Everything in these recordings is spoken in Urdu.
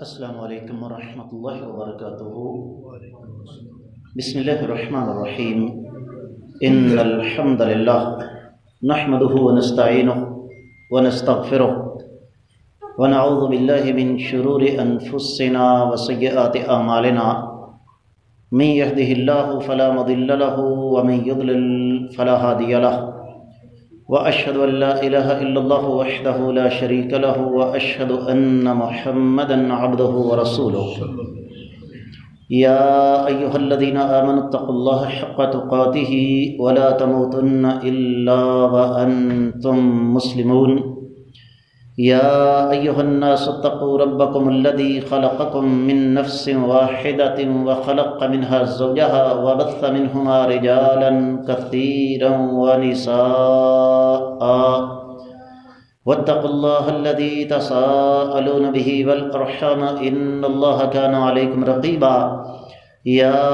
السلام علیکم ورحمۃ اللہ وبرکاتہ۔ بسم اللہ الرحمن الرحیم۔ ان الحمد للہ نحمده ونستعینه ونستغفره ونعوذ باللہ من شرور انفسنا وسیئات اعمالنا، من يهده اللہ فلا مضل له ومن يضلل فلا هادی له، وأشهد أن لا إله إلا الله وحده لا شريك له، وأشهد أن محمدا عبده ورسوله۔ يا أيها الذين آمنوا اتقوا الله حق تقاته ولا تموتن إلا وأنتم مسلمون۔ يا أيها الناس اتقوا ربكم الذي خلقكم من نفس واحدة وخلق منها زوجها وبث منهما رجالا كثيرا ونساء، واتقوا الله الذي تساءلون به والأرحام إن الله كان عليكم رقيبا۔ يا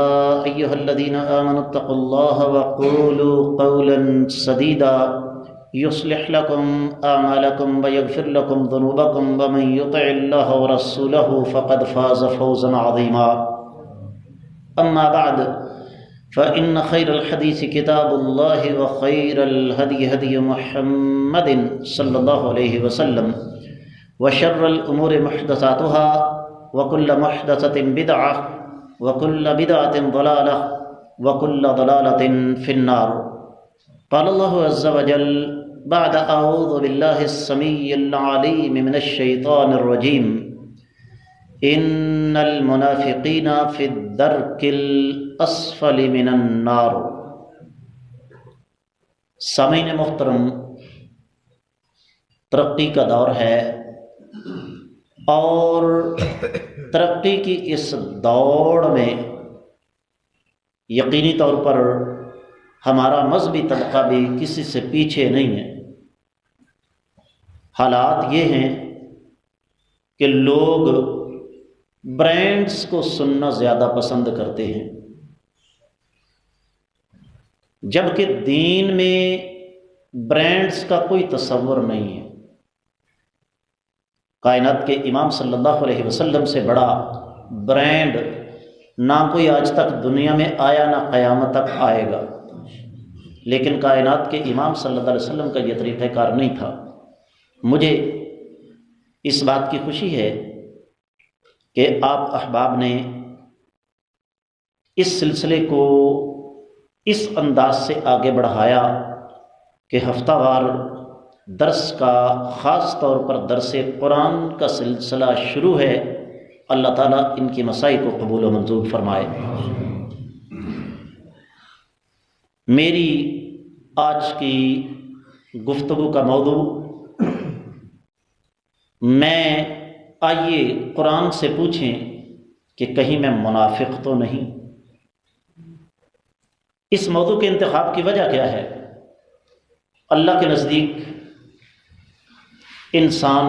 أيها الذين آمنوا اتقوا الله وقولوا قولا سديدا يصلح لكم أعمالكم ويغفر لكم ذنوبكم، ومن يطع الله ورسوله فقد فاز فوزا عظيما۔ أما بعد فإن خير الحديث كتاب الله، وخير الهدي هدي محمد صلى الله عليه وسلم، وشر الأمور محدثاتها، وكل محدثة بدعة، وكل بدعة ضلالة، وكل ضلالة في النار۔ قال الله عز وجل بعد أعوذ بالله السميع العليم من الشيطان الرجيم: إن المنافقين في الدرك الأسفل من النار۔ سامعین محترم، ترقی کا دور ہے، اور ترقی کی اس دوڑ میں یقینی طور پر ہمارا مذہبی طبقہ بھی کسی سے پیچھے نہیں ہے۔ حالات یہ ہیں کہ لوگ برانڈز کو سننا زیادہ پسند کرتے ہیں، جبکہ دین میں برانڈز کا کوئی تصور نہیں ہے۔ کائنات کے امام صلی اللہ علیہ وسلم سے بڑا برانڈ نہ کوئی آج تک دنیا میں آیا، نہ قیامت تک آئے گا، لیکن کائنات کے امام صلی اللہ علیہ وسلم کا یہ طریقہ کار نہیں تھا۔ مجھے اس بات کی خوشی ہے کہ آپ احباب نے اس سلسلے کو اس انداز سے آگے بڑھایا کہ ہفتہ وار درس کا، خاص طور پر درس قرآن کا سلسلہ شروع ہے۔ اللہ تعالیٰ ان کی مساعی کو قبول و منظور فرمائے۔ میری آج کی گفتگو کا موضوع، میں آئیے قرآن سے پوچھیں کہ کہیں میں منافق تو نہیں۔ اس موضوع کے انتخاب کی وجہ کیا ہے؟ اللہ کے نزدیک انسان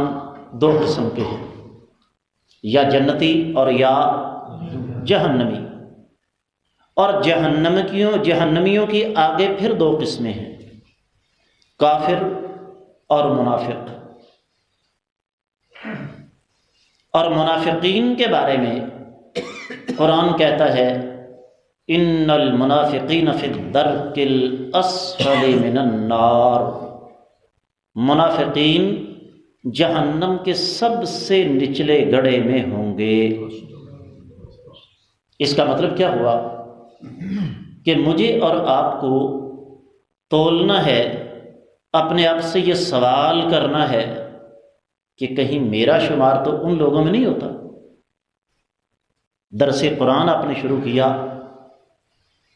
دو قسم کے ہیں، یا جنتی اور یا جہنمی، اور جہنمیوں کی آگے پھر دو قسمیں ہیں، کافر اور منافق۔ اور منافقین کے بارے میں قرآن کہتا ہے: ان المنافقین فی الدرک الاسفل من النار۔ منافقین جہنم کے سب سے نچلے گڑھے میں ہوں گے۔ اس کا مطلب کیا ہوا کہ مجھے اور آپ کو تولنا ہے، اپنے آپ سے یہ سوال کرنا ہے کہ کہیں میرا شمار تو ان لوگوں میں نہیں ہوتا۔ درس قرآن آپ نے شروع کیا۔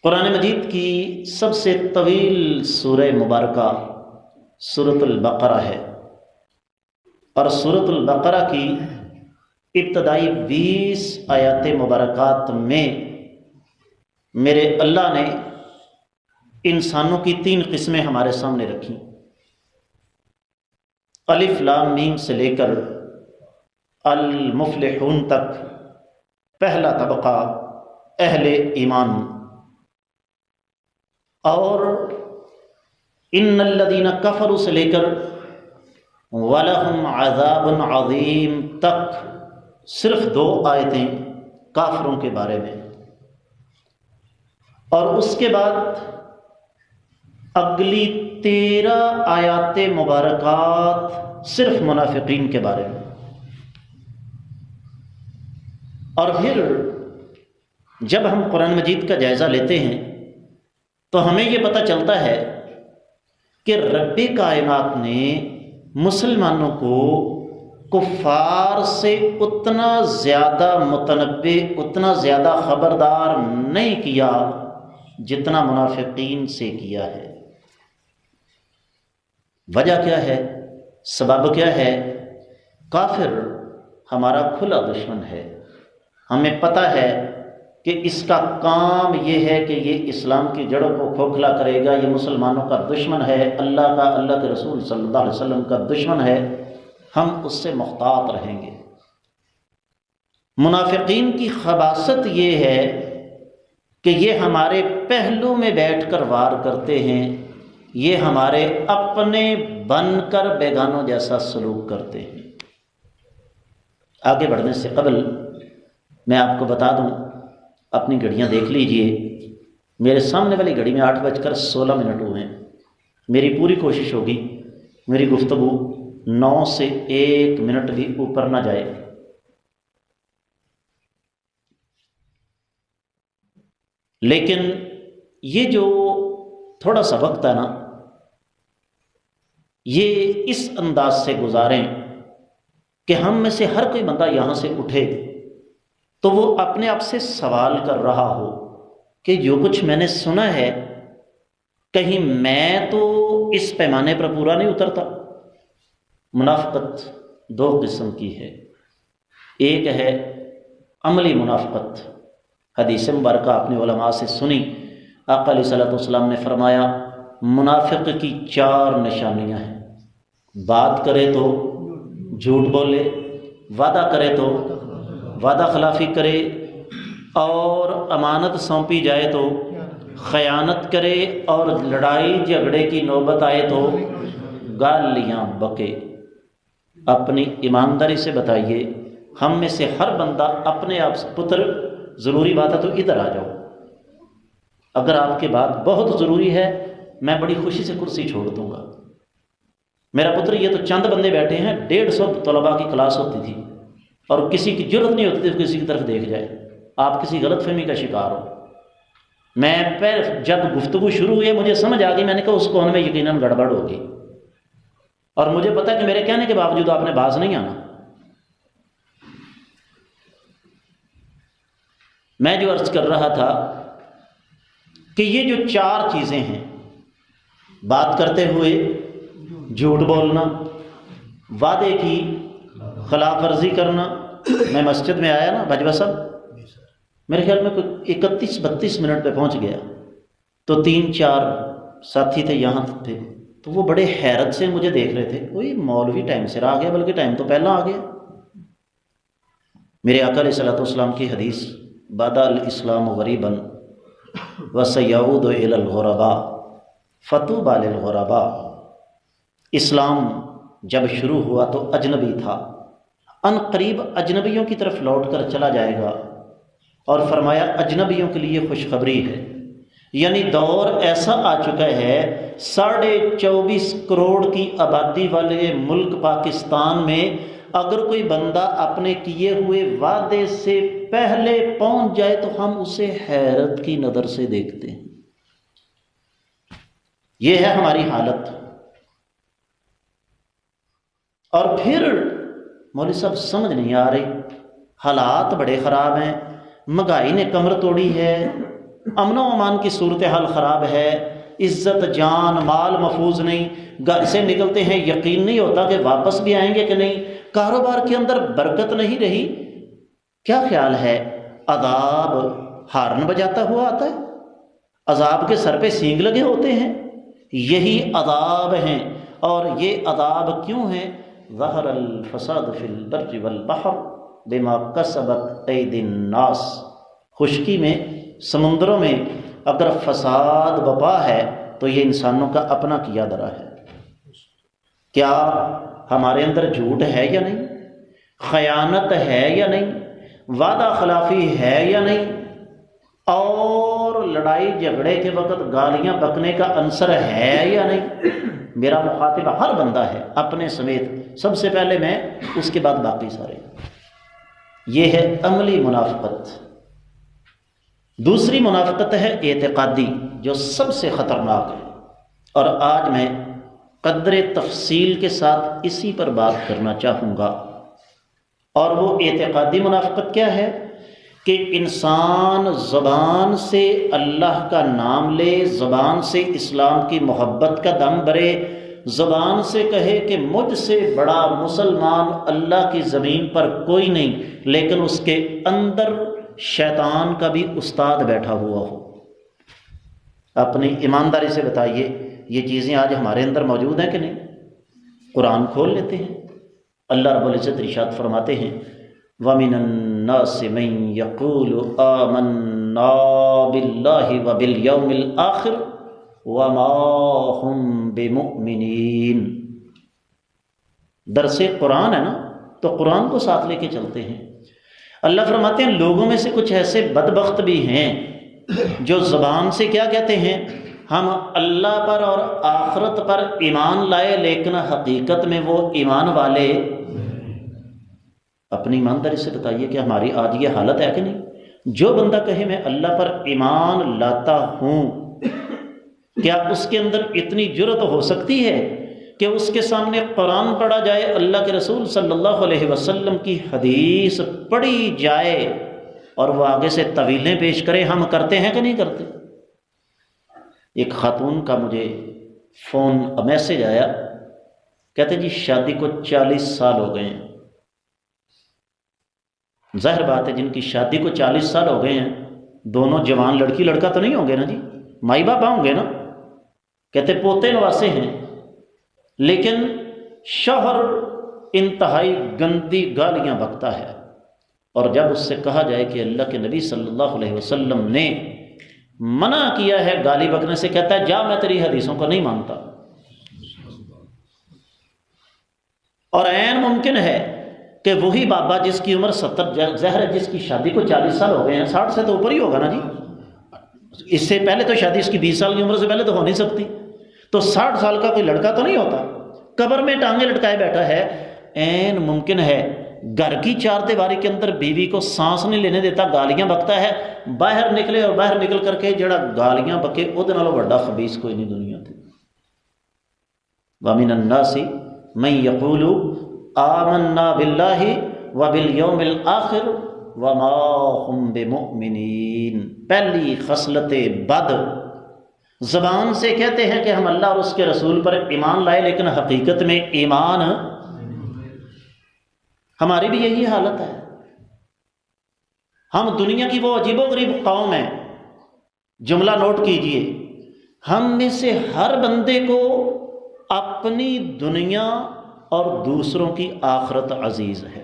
قرآن مجید کی سب سے طویل سورہ مبارکہ سورۃ البقرہ ہے، اور سورۃ البقرہ کی ابتدائی 20 آیات مبارکات میں میرے اللہ نے انسانوں کی 3 قسمیں ہمارے سامنے رکھیں۔ الف لام میم سے لے کر المفلحون تک پہلا طبقہ اہل ایمان، اور ان الذین کفروا سے لے کر وَلَهُمْ عَذَابٌ عَظِيمٌ تک صرف 2 آیتیں کافروں کے بارے میں، اور اس کے بعد اگلی 13 آیات مبارکات صرف منافقین کے بارے میں۔ اور پھر جب ہم قرآن مجید کا جائزہ لیتے ہیں تو ہمیں یہ پتہ چلتا ہے کہ رب کائنات نے مسلمانوں کو کفار سے اتنا زیادہ متنبع، اتنا زیادہ خبردار نہیں کیا جتنا منافقین سے کیا ہے۔ وجہ کیا ہے؟ سبب کیا ہے؟ کافر ہمارا کھلا دشمن ہے، ہمیں پتہ ہے کہ اس کا کام یہ ہے کہ یہ اسلام کی جڑوں کو کھوکھلا کرے گا، یہ مسلمانوں کا دشمن ہے، اللہ کا، اللہ کے رسول صلی اللہ علیہ وسلم کا دشمن ہے، ہم اس سے محتاط رہیں گے۔ منافقین کی خباثت یہ ہے کہ یہ ہمارے پہلو میں بیٹھ کر وار کرتے ہیں، یہ ہمارے اپنے بن کر بیگانوں جیسا سلوک کرتے ہیں۔ آگے بڑھنے سے قبل میں آپ کو بتا دوں، اپنی گھڑیاں دیکھ لیجئے، میرے سامنے والی گھڑی میں 8:16 ہوئے ہیں۔ میری پوری کوشش ہوگی میری گفتگو 9 سے 1 منٹ بھی اوپر نہ جائے۔ لیکن یہ جو تھوڑا سا وقت ہے نا، یہ اس انداز سے گزاریں کہ ہم میں سے ہر کوئی بندہ یہاں سے اٹھے تو وہ اپنے آپ سے سوال کر رہا ہو کہ جو کچھ میں نے سنا ہے کہیں میں تو اس پیمانے پر پورا نہیں اترتا۔ منافقت 2 قسم کی ہے، ایک ہے عملی منافقت۔ حدیث مبارکہ اپنے علماء سے سنی، آقا علیہ الصلوۃ والسلام نے فرمایا منافق کی 4 نشانیاں ہیں۔ بات کرے تو جھوٹ بولے، وعدہ کرے تو وعدہ خلافی کرے، اور امانت سونپی جائے تو خیانت کرے، اور لڑائی جھگڑے کی نوبت آئے تو گالیاں بکے۔ اپنی ایمانداری سے بتائیے، ہم میں سے ہر بندہ اپنے آپ سے، پتر ضروری بات ہے تو ادھر آ جاؤ، اگر آپ کی بات بہت ضروری ہے میں بڑی خوشی سے کرسی چھوڑ دوں گا۔ میرا پتر یہ تو چند بندے بیٹھے ہیں، 150 طلباء کی کلاس ہوتی تھی اور کسی کی جرت نہیں ہوتی تھی کسی کی طرف دیکھ جائے، آپ کسی غلط فہمی کا شکار ہو۔ میں پھر جب گفتگو شروع ہوئی مجھے سمجھ آ گئی، میں نے کہا اس کون میں یقیناً گڑبڑ ہوگی، اور مجھے پتا کہ میرے کہنے کے باوجود آپ نے باز نہیں آنا۔ میں جو عرض کر رہا تھا کہ یہ جو 4 چیزیں ہیں، بات کرتے ہوئے جھوٹ بولنا، وعدے کی خلاف ورزی کرنا۔ میں مسجد میں آیا نا بھجوا صاحب، میرے خیال میں کوئی 31-32 منٹ پہ پہنچ گیا، تو 3-4 ساتھی تھے یہاں تھے، تو وہ بڑے حیرت سے مجھے دیکھ رہے تھے، کوئی مولوی ٹائم سے آ گیا، بلکہ ٹائم تو پہلا آ گیا۔ میرے آقا علیہ الصلوۃ والسلام کی حدیث، بدا الاسلام غریبا وسیعود الی الغرباء فطوبی للغرباء۔ اسلام جب شروع ہوا تو اجنبی تھا، ان قریب اجنبیوں کی طرف لوٹ کر چلا جائے گا، اور فرمایا اجنبیوں کے لیے خوشخبری ہے، یعنی دور ایسا آ چکا ہے 24.5 کروڑ کی آبادی والے ملک پاکستان میں اگر کوئی بندہ اپنے کیے ہوئے وعدے سے پہلے پہنچ جائے تو ہم اسے حیرت کی نظر سے دیکھتے ہیں۔ یہ ہے ہماری حالت۔ اور پھر مولوی صاحب سمجھ نہیں آ رہی، حالات بڑے خراب ہیں، مہنگائی نے کمر توڑی ہے، امن و امان کی صورتحال خراب ہے، عزت جان مال محفوظ نہیں، گھر سے نکلتے ہیں یقین نہیں ہوتا کہ واپس بھی آئیں گے کہ نہیں، کاروبار کے اندر برکت نہیں رہی۔ کیا خیال ہے عذاب ہارن بجاتا ہوا آتا ہے؟ عذاب کے سر پہ سینگ لگے ہوتے ہیں، یہی عذاب ہیں۔ اور یہ عذاب کیوں ہیں؟ ظہر الفساد فی البر والبحر بما کسبت ایدی الناس۔ خشکی میں، سمندروں میں اگر فساد بپا ہے تو یہ انسانوں کا اپنا کیا درا ہے۔ کیا ہمارے اندر جھوٹ ہے یا نہیں؟ خیانت ہے یا نہیں، وعدہ خلافی ہے یا نہیں، اور لڑائی جھگڑے کے وقت گالیاں بکنے کا عنصر ہے یا نہیں۔ میرا مخاطب ہر بندہ ہے اپنے سمیت، سب سے پہلے میں، اس کے بعد باقی سارے۔ یہ ہے عملی منافقت۔ دوسری منافقت ہے اعتقادی، جو سب سے خطرناک ہے، اور آج میں قدر تفصیل کے ساتھ اسی پر بات کرنا چاہوں گا۔ اور وہ اعتقادی منافقت کیا ہے؟ کہ انسان زبان سے اللہ کا نام لے، زبان سے اسلام کی محبت کا دم بھرے، زبان سے کہے کہ مجھ سے بڑا مسلمان اللہ کی زمین پر کوئی نہیں، لیکن اس کے اندر شیطان کا بھی استاد بیٹھا ہوا ہو۔ اپنی ایمانداری سے بتائیے، یہ چیزیں آج ہمارے اندر موجود ہیں کہ نہیں؟ قرآن کھول لیتے ہیں، اللہ رب العزت ارشاد فرماتے ہیں وَمِنَ النَّاسِ مَن يَقُولُ آمَنَّا بِاللَّهِ وَبِالْيَوْمِ الْآخِرِ وَمَا هُمْ بِمُؤْمِنِينَ۔ درس قرآن ہے نا، تو قرآن کو ساتھ لے کے چلتے ہیں۔ اللہ فرماتے ہیں لوگوں میں سے کچھ ایسے بدبخت بھی ہیں جو زبان سے کیا کہتے ہیں، ہم اللہ پر اور آخرت پر ایمان لائے، لیکن حقیقت میں وہ ایمان والے۔ اپنی ایمانداری سے بتائیے کہ ہماری آج یہ حالت ہے کہ نہیں؟ جو بندہ کہے میں اللہ پر ایمان لاتا ہوں، کیا اس کے اندر اتنی جرأت ہو سکتی ہے کہ اس کے سامنے قرآن پڑھا جائے، اللہ کے رسول صلی اللہ علیہ وسلم کی حدیث پڑھی جائے، اور وہ آگے سے طویلیں پیش کرے؟ ہم کرتے ہیں کہ نہیں کرتے؟ ایک خاتون کا مجھے فون میسج آیا، کہتے جی شادی کو 40 سال ہو گئے ہیں۔ ظاہر بات ہے جن کی شادی کو 40 سال ہو گئے ہیں، دونوں جوان لڑکی لڑکا تو نہیں ہوں گے نا جی، مائی باپ ہوں گے نا۔ کہتے پوتے نواسے ہیں، لیکن شوہر انتہائی گندی گالیاں بکتا ہے، اور جب اس سے کہا جائے کہ اللہ کے نبی صلی اللہ علیہ وسلم نے منع کیا ہے گالی بکنے سے، کہتا ہے جا میں تیری حدیثوں کو نہیں مانتا۔ اور عین ممکن ہے کہ وہی بابا جس کی عمر 70، ظاہر ہے جس کی شادی کو 40 سال ہو گئے ہیں، 60 سے تو اوپر ہی ہوگا نا جی، اس سے پہلے تو شادی اس کی 20 سال کی عمر سے پہلے تو ہو نہیں سکتی، تو 60 سال کا کوئی لڑکا تو نہیں ہوتا، قبر میں ٹانگیں لٹکائے بیٹھا ہے۔ عین ممکن ہے گھر کی 4 دیواری کے اندر بیوی کو سانس نہیں لینے دیتا، گالیاں بکتا ہے، باہر نکلے اور باہر نکل کر کے جڑا گالیاں بکے وہ نالوں بڑا خبیث کوئی نہیں دنیا تے۔ وَمِنَ النَّاسِ مَن يَقُولُ آمَنَّا بِاللَّهِ وَبِالْيَوْمِ الْآخِرِ وَمَا هُمْ بِمُؤْمِنِينَ۔ پہلی خصلت بد، زبان سے کہتے ہیں کہ ہم اللہ اور اس کے رسول پر ایمان لائے، لیکن حقیقت میں ایمان، ہماری بھی یہی حالت ہے۔ ہم دنیا کی وہ عجیب و غریب قوم ہیں، جملہ نوٹ کیجئے، ہم میں سے ہر بندے کو اپنی دنیا اور دوسروں کی آخرت عزیز ہے،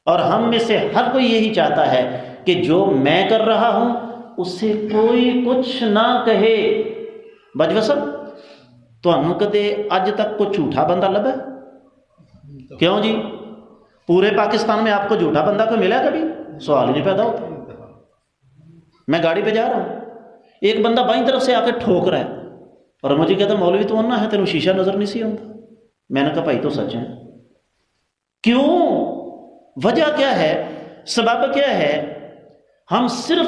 اور ہم میں سے ہر کوئی یہی چاہتا ہے کہ جو میں کر رہا ہوں اسے کوئی کچھ نہ کہے۔ بجوسب تمہیں کدے اج تک کوئی جھوٹا بندہ لبا ہے؟ کیوں جی؟ پورے پاکستان میں آپ کو جھوٹا بندہ کوئی ملا کبھی؟ سوال ہی نہیں پیدا ہوتا۔ میں گاڑی پہ جا رہا ہوں، ایک بندہ بائیں طرف سے آ کے ٹھوک رہا ہے، اور مجھے کہتا مولوی تو انا ہے تینوں شیشہ نظر نہیں سی آتا۔ میں نے کہا بھائی تو سچ ہے۔ کیوں؟ وجہ کیا ہے؟ سبب کیا ہے؟ ہم صرف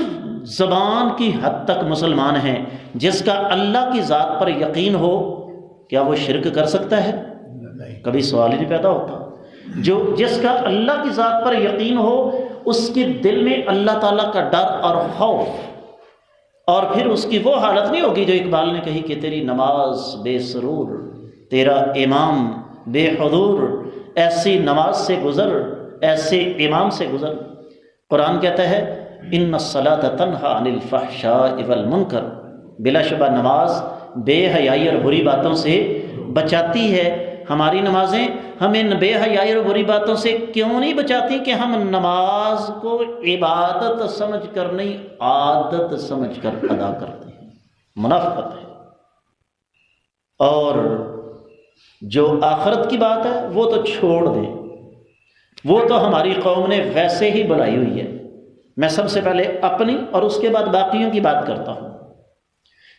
زبان کی حد تک مسلمان ہیں۔ جس کا اللہ کی ذات پر یقین ہو، کیا وہ شرک کر سکتا ہے؟ کبھی سوال ہی نہیں پیدا ہوتا۔ جس کا اللہ کی ذات پر یقین ہو، اس کے دل میں اللہ تعالیٰ کا ڈر اور خوف، اور پھر اس کی وہ حالت نہیں ہوگی جو اقبال نے کہی کہ تیری نماز بے سرور، تیرا امام بے حضور، ایسی نماز سے گزر، ایسے امام سے گزر۔ قرآن کہتا ہے ان الصلاۃ تنہی عن الفحشاء والمنکر، بلا شبہ نماز بے حیائی اور بری باتوں سے بچاتی ہے۔ ہماری نمازیں ہمیں بے حیائی اور بری باتوں سے کیوں نہیں بچاتی؟ کہ ہم نماز کو عبادت سمجھ کر نہیں، عادت سمجھ کر ادا کرتے ہیں۔ منافقت ہے۔ اور جو آخرت کی بات ہے وہ تو چھوڑ دیں، وہ تو ہماری قوم نے ویسے ہی بنائی ہوئی ہے۔ میں سب سے پہلے اپنی اور اس کے بعد باقیوں کی بات کرتا ہوں۔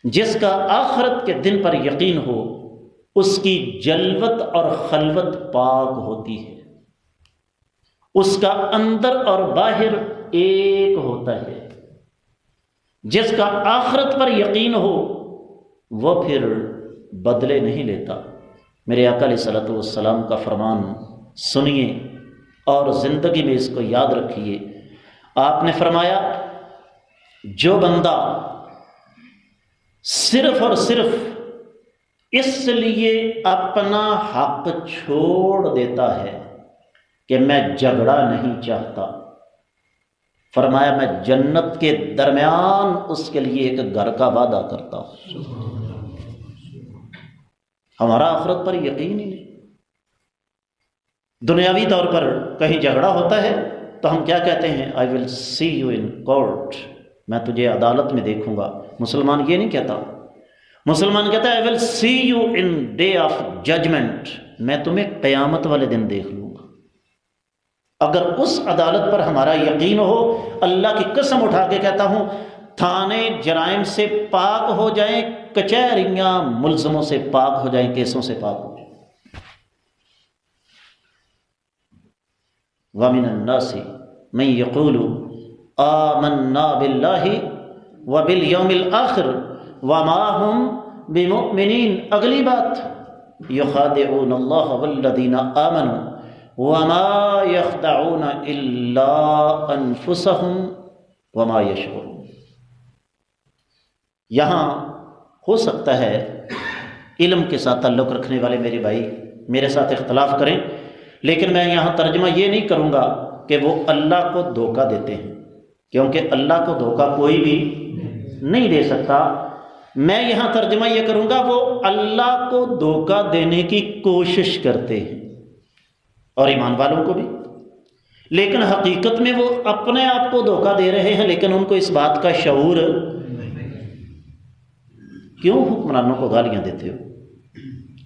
جس کا آخرت کے دن پر یقین ہو اس کی جلوت اور خلوت پاک ہوتی ہے، اس کا اندر اور باہر ایک ہوتا ہے۔ جس کا آخرت پر یقین ہو وہ پھر بدلے نہیں لیتا۔ میرے آقا علیہ الصلوۃ والسلام کا فرمان سنیے اور زندگی میں اس کو یاد رکھیے۔ آپ نے فرمایا جو بندہ صرف اور صرف اس لیے اپنا حق چھوڑ دیتا ہے کہ میں جھگڑا نہیں چاہتا، فرمایا میں جنت کے درمیان اس کے لیے ایک گھر کا وعدہ کرتا ہوں۔ ہمارا آخرت پر یقین ہی نہیں۔ دنیاوی طور پر کہیں جھگڑا ہوتا ہے تو ہم کیا کہتے ہیں؟ I will see you in court، میں تجھے عدالت میں دیکھوں گا۔ مسلمان یہ نہیں کہتا، مسلمان کہتا ہے I will see you in day of judgment، میں تمہیں قیامت والے دن دیکھ لوں گا۔ اگر اس عدالت پر ہمارا یقین ہو، اللہ کی قسم اٹھا کے کہتا ہوں، تھانے جرائم سے پاک ہو جائیں، کچہریاں ملزموں سے پاک ہو جائیں، کیسوں سے پاک ہو جائیں۔ وَمِنَ النَّاسِ مَن يَقُولُ آمَنَّا بِاللَّهِ وَبِالْيَوْمِ الْآخِرِ وَمَا هُمْ بِمُؤْمِنِينَ۔ اگلی بات، يُخَادِعُونَ اللَّهَ وَالَّذِينَ آمَنُوا وَمَا يَخْدَعُونَ إِلَّا أَنفُسَهُمْ وَمَا يَشْعُرُونَ۔ یہاں ہو سکتا ہے علم کے ساتھ تعلق رکھنے والے میرے بھائی میرے ساتھ اختلاف کریں، لیکن میں یہاں ترجمہ یہ نہیں کروں گا کہ وہ اللہ کو دھوکہ دیتے ہیں، کیونکہ اللہ کو دھوکہ کوئی بھی نہیں دے سکتا۔ میں یہاں ترجمہ یہ کروں گا وہ اللہ کو دھوکہ دینے کی کوشش کرتے ہیں، اور ایمان والوں کو بھی، لیکن حقیقت میں وہ اپنے آپ کو دھوکہ دے رہے ہیں، لیکن ان کو اس بات کا شعور۔ کیوں حکمرانوں کو گالیاں دیتے ہو؟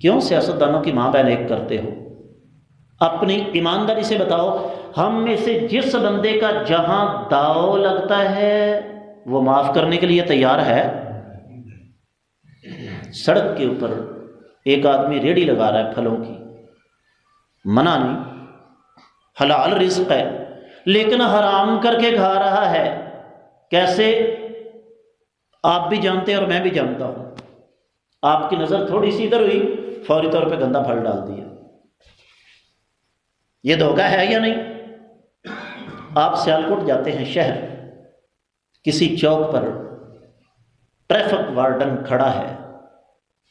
کیوں سیاستدانوں کی ماں بہن ایک کرتے ہو؟ اپنی ایمانداری سے بتاؤ، ہم میں سے جس بندے کا جہاں داؤ لگتا ہے وہ معاف کرنے کے لیے تیار ہے؟ سڑک کے اوپر ایک آدمی ریڑھی لگا رہا ہے پھلوں کی، منع نہیں، حلال رزق ہے، لیکن حرام کر کے کھا رہا ہے۔ کیسے؟ آپ بھی جانتے ہیں اور میں بھی جانتا ہوں۔ آپ کی نظر تھوڑی سی ادھر ہوئی، فوری طور پہ گندا پھل ڈال دیا۔ یہ دھوکہ ہے یا نہیں؟ آپ سیالکوٹ جاتے ہیں شہر، کسی چوک پر ٹریفک وارڈن کھڑا ہے،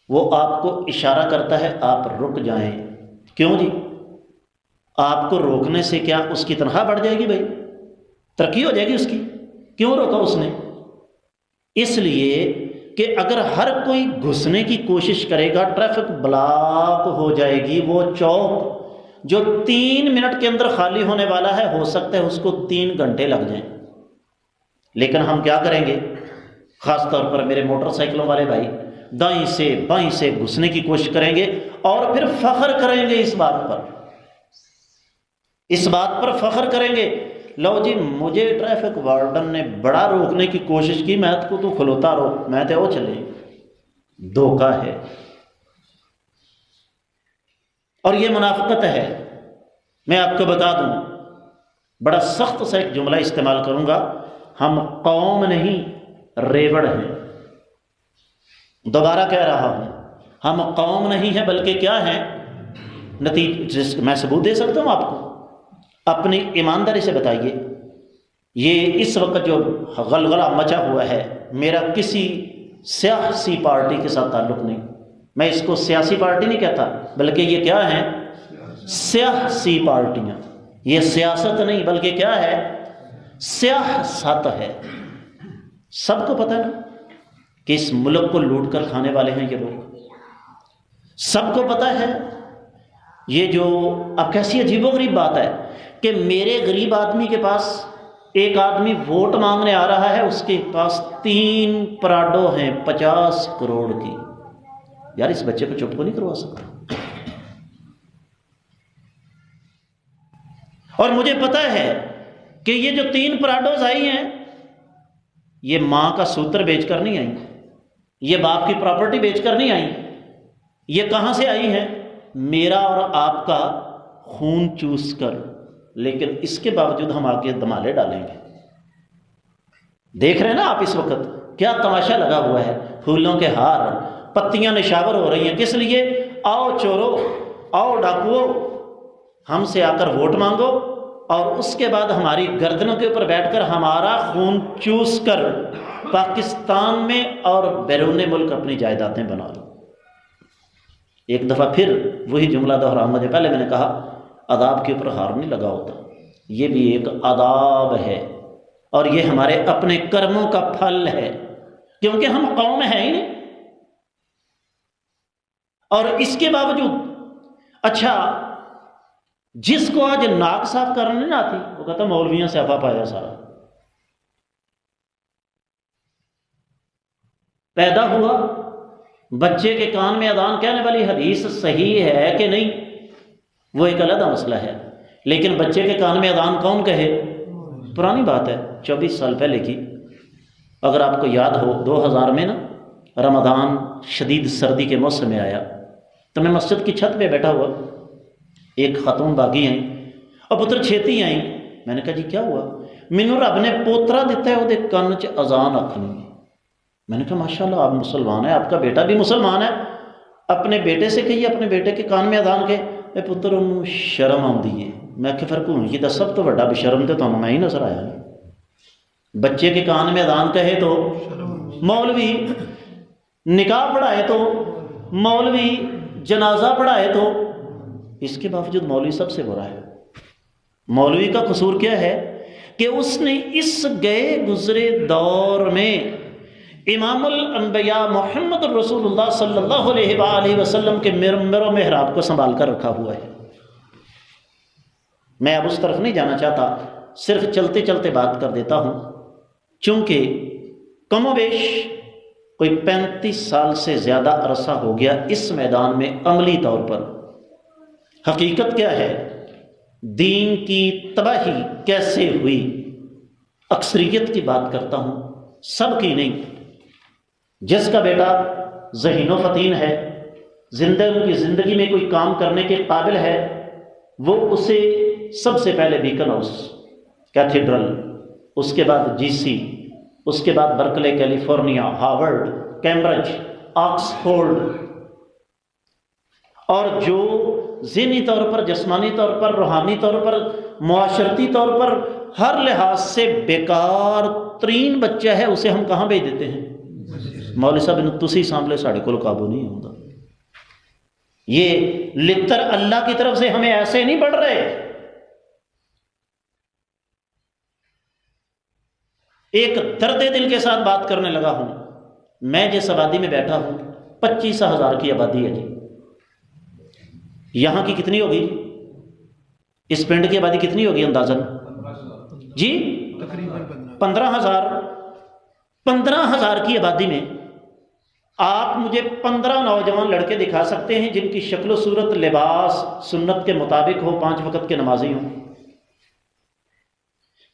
وہ آپ کو اشارہ کرتا ہے آپ رک جائیں۔ کیوں جی؟ آپ کو روکنے سے کیا اس کی تنخواہ بڑھ جائے گی؟ بھائی ترقی ہو جائے گی اس کی؟ کیوں روکا اس نے؟ اس لیے کہ اگر ہر کوئی گھسنے کی کوشش کرے گا ٹریفک بلاک ہو جائے گی۔ وہ چوک جو 3 منٹ کے اندر خالی ہونے والا ہے، ہو سکتا ہے اس کو 3 گھنٹے لگ جائیں۔ لیکن ہم کیا کریں گے؟ خاص طور پر میرے موٹر سائیکلوں والے بھائی دائیں سے بائیں سے گھسنے کی کوشش کریں گے، اور پھر فخر کریں گے اس بات پر فخر کریں گے، لو جی مجھے ٹریفک وارڈن نے بڑا روکنے کی کوشش کی، میں تو کھلوتا روک، میں تے وہ چلے۔ دھوکہ ہے اور یہ منافقت ہے۔ میں آپ کو بتا دوں، بڑا سخت سا ایک جملہ استعمال کروں گا، ہم قوم نہیں ریوڑ ہیں۔ دوبارہ کہہ رہا ہوں، ہم قوم نہیں ہیں بلکہ کیا ہیں؟ میں ثبوت دے سکتا ہوں آپ کو، اپنی ایمانداری سے بتائیے۔ یہ اس وقت جو غلغلہ مچا ہوا ہے، میرا کسی سیاسی پارٹی کے ساتھ تعلق نہیں، میں اس کو سیاسی پارٹی نہیں کہتا، بلکہ یہ کیا ہیں؟ سیاسی پارٹیاں۔ یہ سیاست نہیں بلکہ کیا ہے؟ سیاست ہے۔ سب کو پتہ ہے نا کہ اس ملک کو لوٹ کر کھانے والے ہیں یہ لوگ، سب کو پتہ ہے۔ یہ جو اب کیسی عجیب و غریب بات ہے کہ میرے غریب آدمی کے پاس ایک آدمی ووٹ مانگنے آ رہا ہے، اس کے پاس 3 پراڈو ہیں 50 کروڑ کی۔ یار اس بچے کو چپ کو نہیں کروا سکتا۔ اور مجھے پتہ ہے کہ یہ جو 3 پراڈوز آئی ہیں یہ ماں کا سوتر بیچ کر نہیں آئی، یہ باپ کی پراپرٹی بیچ کر نہیں آئی، یہ کہاں سے آئی ہیں؟ میرا اور آپ کا خون چوس کر۔ لیکن اس کے باوجود ہم آگے دمالے ڈالیں گے۔ دیکھ رہے ہیں نا آپ اس وقت کیا تماشا لگا ہوا ہے، پھولوں کے ہار، پتیاں نشاور ہو رہی ہیں، کس لیے؟ آؤ چورو، آؤ ڈاکوؤ، ہم سے آ کر ووٹ مانگو اور اس کے بعد ہماری گردنوں کے اوپر بیٹھ کر ہمارا خون چوس کر پاکستان میں اور بیرون ملک اپنی جائیدادیں بنا لو۔ ایک دفعہ پھر وہی جملہ دہراؤں گا جو پہلے میں نے کہا، عذاب کے اوپر ہار نہیں لگا ہوتا، یہ بھی ایک عذاب ہے اور یہ ہمارے اپنے کرموں کا پھل ہے، کیونکہ ہم قوم ہیں ہی نہیں۔ اور اس کے باوجود اچھا جس کو آج ناک صاف کرنے نہ آتی وہ کہتا مولویوں سے افا پایا سارا۔ پیدا ہوا، بچے کے کان میں اذان کہنے والی حدیث صحیح ہے کہ نہیں وہ ایک علیحدہ مسئلہ ہے، لیکن بچے کے کان میں اذان کون کہے؟ پرانی بات ہے، 24 سال پہلے کی۔ اگر آپ کو یاد ہو 2000 میں نا رمضان شدید سردی کے موسم میں آیا تو میں مسجد کی چھت پہ بیٹھا ہوا، ایک خاتون باغی آئیں اور پتر چھیتی آئیں۔ میں نے کہا جی کیا ہوا؟ مینوں رب نے پوترا دیتا ہے وہ دے کان چ اذان آکھنی۔ میں نے کہا ماشاءاللہ آپ مسلمان ہیں، آپ کا بیٹا بھی مسلمان ہے، اپنے بیٹے سے کہیے اپنے بیٹے کے کان میں اذان کے۔ اے پتر انہوں شرم آندی ہے۔ میں کہ پھر کوئی یہ سب تو بڑا بشرم تے تانوں میں ہی نظر آیا۔ بچے کے کان میں اذان کہے تو مولوی، نکاح پڑھائے تو مولوی، جنازہ پڑھائے تو، اس کے باوجود مولوی سب سے برا ہے۔ مولوی کا قصور کیا ہے کہ اس نے اس گئے گزرے دور میں امام الانبیاء محمد رسول اللہ صلی اللہ علیہ وآلہ وسلم کے منبر و محراب کو سنبھال کر رکھا ہوا ہے۔ میں اب اس طرف نہیں جانا چاہتا، صرف چلتے چلتے بات کر دیتا ہوں، چونکہ کم و بیش کوئی 35 سال سے زیادہ عرصہ ہو گیا اس میدان میں عملی طور پر۔ حقیقت کیا ہے؟ دین کی تباہی کیسے ہوئی؟ اکثریت کی بات کرتا ہوں، سب کی نہیں۔ جس کا بیٹا ذہین و فطین ہے، زندگی میں کوئی کام کرنے کے قابل ہے، وہ اسے سب سے پہلے بیکن ہاؤس، کیتھیڈرل، اس کے بعد جی سی، اس کے بعد Berkeley California, Harvard, Cambridge, Oxford, اور جو ذہنی طور پر، جسمانی طور پر، روحانی طور پر، معاشرتی طور پر ہر لحاظ سے بیکار ترین بچہ ہے، اسے ہم کہاں بھیج دیتے ہیں؟ مولوی صاحب تسی سامنے ساڑھے کو قابو نہیں ہوتا۔ یہ لتر اللہ کی طرف سے ہمیں ایسے نہیں بڑھ رہے۔ ایک درد دل کے ساتھ بات کرنے لگا ہوں۔ میں جس آبادی میں بیٹھا ہوں 25,000 کی آبادی ہے جی۔ یہاں کی کتنی ہوگی؟ اس پنڈ کی آبادی کتنی ہوگی اندازاً؟ جی 15,000۔ 15,000 کی آبادی میں آپ مجھے 15 نوجوان لڑکے دکھا سکتے ہیں جن کی شکل و صورت، لباس سنت کے مطابق ہو، 5 وقت کے نمازی ہوں؟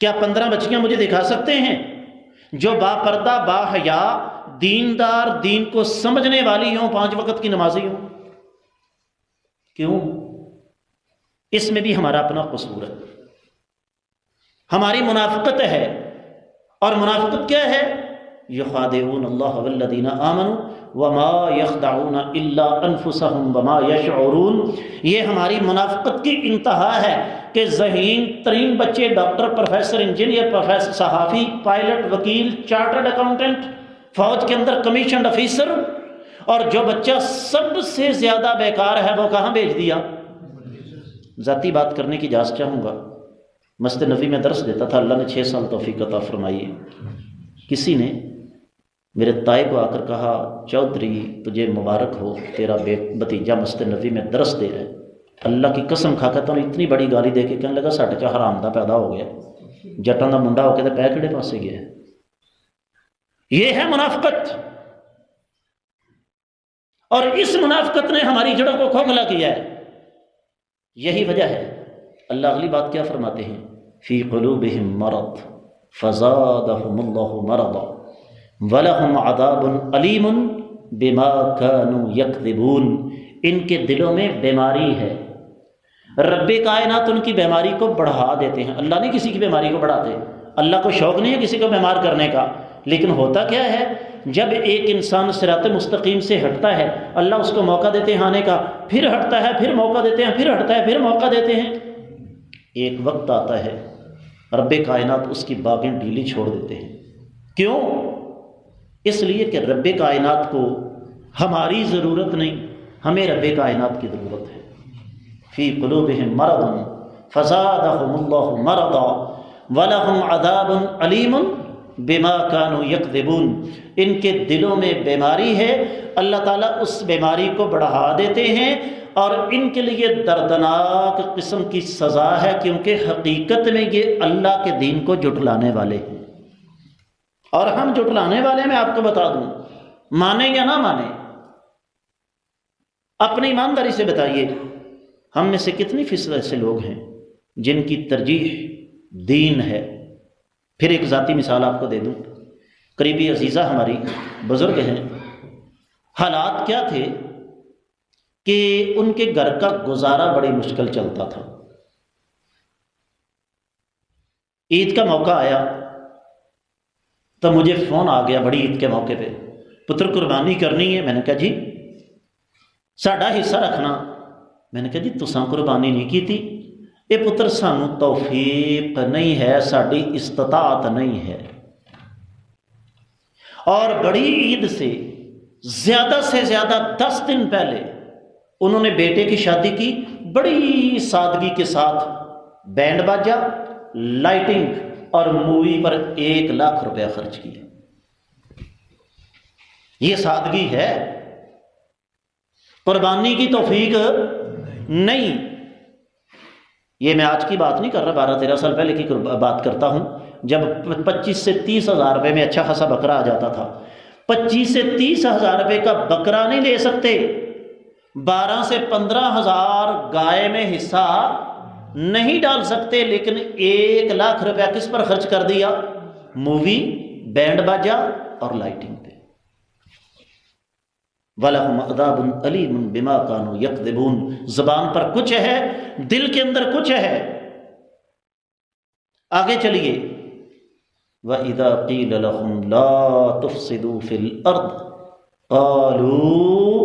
کیا 15 بچیاں مجھے دکھا سکتے ہیں جو با پردہ، با حیا، دیندار، دین کو سمجھنے والی ہوں، 5 وقت کی نمازی ہوں؟ کیوں؟ اس میں بھی ہمارا اپنا قصور ہے، ہماری منافقت ہے۔ اور منافقت کیا ہے؟ یخادعون اللہ والذین آمنوا وما یخدعون الا انفسهم وما یشعرون۔ یہ ہماری منافقت کی انتہا ہے کہ ذہین ترین بچے ڈاکٹر، پروفیسر، انجینئر، پروفیسر، صحافی، پائلٹ، وکیل، چارٹرڈ اکاؤنٹنٹ، فوج کے اندر کمیشنڈ آفیسر، اور جو بچہ سب سے زیادہ بیکار ہے وہ کہاں بھیج دیا؟ ذاتی بات کرنے کی اجازت چاہوں گا۔ مسجد نبوی میں درس دیتا تھا، اللہ نے 6 سال توفیق عطا فرمائی ہے۔ کسی نے میرے تائے کو آ کر کہا چودھری تجھے مبارک ہو، تیرا بھتیجا مسجد نبوی میں درس دے رہا ہے۔ اللہ کی قسم کھا کے تو اتنی بڑی گالی دے کے کہنے لگا ساڈے چ حرام دا پیدا ہو گیا، جٹاں دا منڈا ہو کے تے پے کہڑے پاسے گیا ہے۔ یہ ہے منافقت، اور اس منافقت نے ہماری جڑوں کو کھوکھلا کیا ہے۔ یہی وجہ ہے اللہ اگلی بات کیا فرماتے ہیں؟ فی قلوبہم مرض فزادہم اللہ مرضا ولہم عذاب علیم بما کانوا یکذبون، ان کے دلوں میں بیماری ہے، رب کائنات ان کی بیماری کو بڑھا دیتے ہیں۔ اللہ نہیں کسی کی بیماری کو بڑھاتے، اللہ کو شوق نہیں ہے کسی کو بیمار کرنے کا، لیکن ہوتا کیا ہے جب ایک انسان صراط مستقیم سے ہٹتا ہے اللہ اس کو موقع دیتے ہیں آنے کا، پھر ہٹتا ہے، پھر موقع دیتے ہیں، پھر ہٹتا ہے، پھر موقع دیتے ہیں، ایک وقت آتا ہے رب کائنات اس کی باغیں ڈھیلی چھوڑ دیتے ہیں۔ کیوں؟ اس لیے کہ رب کائنات کو ہماری ضرورت نہیں، ہمیں رب کائنات کی ضرورت ہے۔ فی قلوبہم مرض فزادہم اللہ مرضا ولہم عذاب علیم بما کانوا یکذبون، ان کے دلوں میں بیماری ہے، اللہ تعالیٰ اس بیماری کو بڑھا دیتے ہیں اور ان کے لیے دردناک قسم کی سزا ہے، کیونکہ حقیقت میں یہ اللہ کے دین کو جھٹلانے والے ہیں۔ اور ہم جھٹلانے والے میں آپ کو بتا دوں، مانے یا نہ مانے، اپنی ایمانداری سے بتائیے ہم میں سے کتنی فیصد ایسے لوگ ہیں جن کی ترجیح دین ہے؟ پھر ایک ذاتی مثال آپ کو دے دوں، قریبی عزیزہ ہماری بزرگ ہیں، حالات کیا تھے کہ ان کے گھر کا گزارا بڑی مشکل چلتا تھا۔ عید کا موقع آیا تو مجھے فون آ گیا بڑی عید کے موقع پہ، پتر قربانی کرنی ہے۔ میں نے کہا جی ساڈا حصہ رکھنا۔ میں نے کہا جی تساں قربانی نہیں کی تھی؟ اے پتر سانو توفیق نہیں ہے، ساڈی استطاعت نہیں ہے۔ اور بڑی عید سے زیادہ 10 دن پہلے انہوں نے بیٹے کی شادی کی، بڑی سادگی کے ساتھ، بینڈ باجا، لائٹنگ اور مووی پر 1 لاکھ روپیہ خرچ کیا۔ یہ سادگی ہے؟ قربانی کی توفیق نہیں۔ یہ میں آج کی بات نہیں کر رہا، 12-13 سال پہلے کی بات کرتا ہوں، جب 25 سے 30 ہزار روپے میں اچھا خاصا بکرا آ جاتا تھا۔ 25 سے 30 ہزار روپے کا بکرا نہیں لے سکتے، 12 سے 15 ہزار گائے میں حصہ نہیں ڈال سکتے، لیکن 1 لاکھ روپیہ کس پر خرچ کر دیا؟ مووی، بینڈ باجا اور لائٹنگ پہ۔ وَلَهُمْ عَذَابٌ أَلِيمٌ بِمَا كَانُوا يَكْذِبُونَ، زبان پر کچھ ہے، دل کے اندر کچھ ہے۔ آگے چلیے، وَإِذَا قِيلَ لَهُمْ لَا تُفْسِدُوا فِي الْأَرْضِ قَالُوا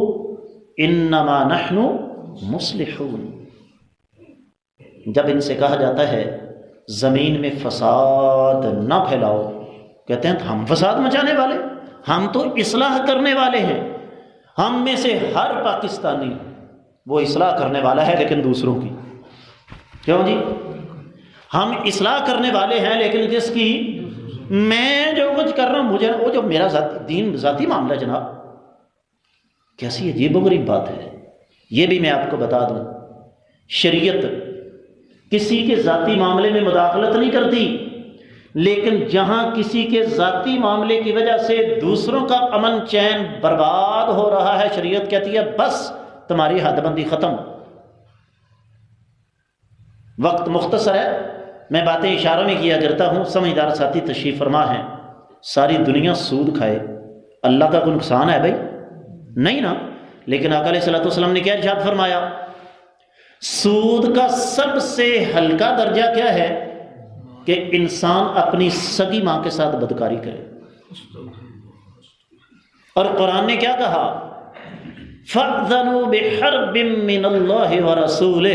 إِنَّمَا نَحْنُ مُصْلِحُونَ، جب ان سے کہا جاتا ہے زمین میں فساد نہ پھیلاؤ، کہتے ہیں ہم فساد مچانے والے، ہم تو اصلاح کرنے والے ہیں۔ ہم میں سے ہر پاکستانی وہ اصلاح کرنے والا ہے لیکن دوسروں کی، کیوں جی؟ ہم اصلاح کرنے والے ہیں لیکن جس کی میں جو کچھ کر رہا ہوں، مجھے وہ جو میرا ذاتی معاملہ جناب، کیسی عجیب و غریب بات ہے۔ یہ بھی میں آپ کو بتا دوں، شریعت کسی کے ذاتی معاملے میں مداخلت نہیں کرتی، لیکن جہاں کسی کے ذاتی معاملے کی وجہ سے دوسروں کا امن چین برباد ہو رہا ہے، شریعت کہتی ہے بس تمہاری حد بندی ختم۔ وقت مختصر ہے، میں باتیں اشاروں میں کیا کرتا ہوں، سمجھدار ساتھی تشریف فرما ہیں۔ ساری دنیا سود کھائے، اللہ کا کوئی نقصان ہے بھائی؟ نہیں نا۔ لیکن آقا علیہ الصلوۃ والسلام نے کیا ارشاد فرمایا؟ سود کا سب سے ہلکا درجہ کیا ہے؟ کہ انسان اپنی سگی ماں کے ساتھ بدکاری کرے۔ اور قرآن نے کیا کہا؟ فَأْذَنُوا بِحَرْبٍ مِّنَ اللَّهِ وَرَسُولِهِ،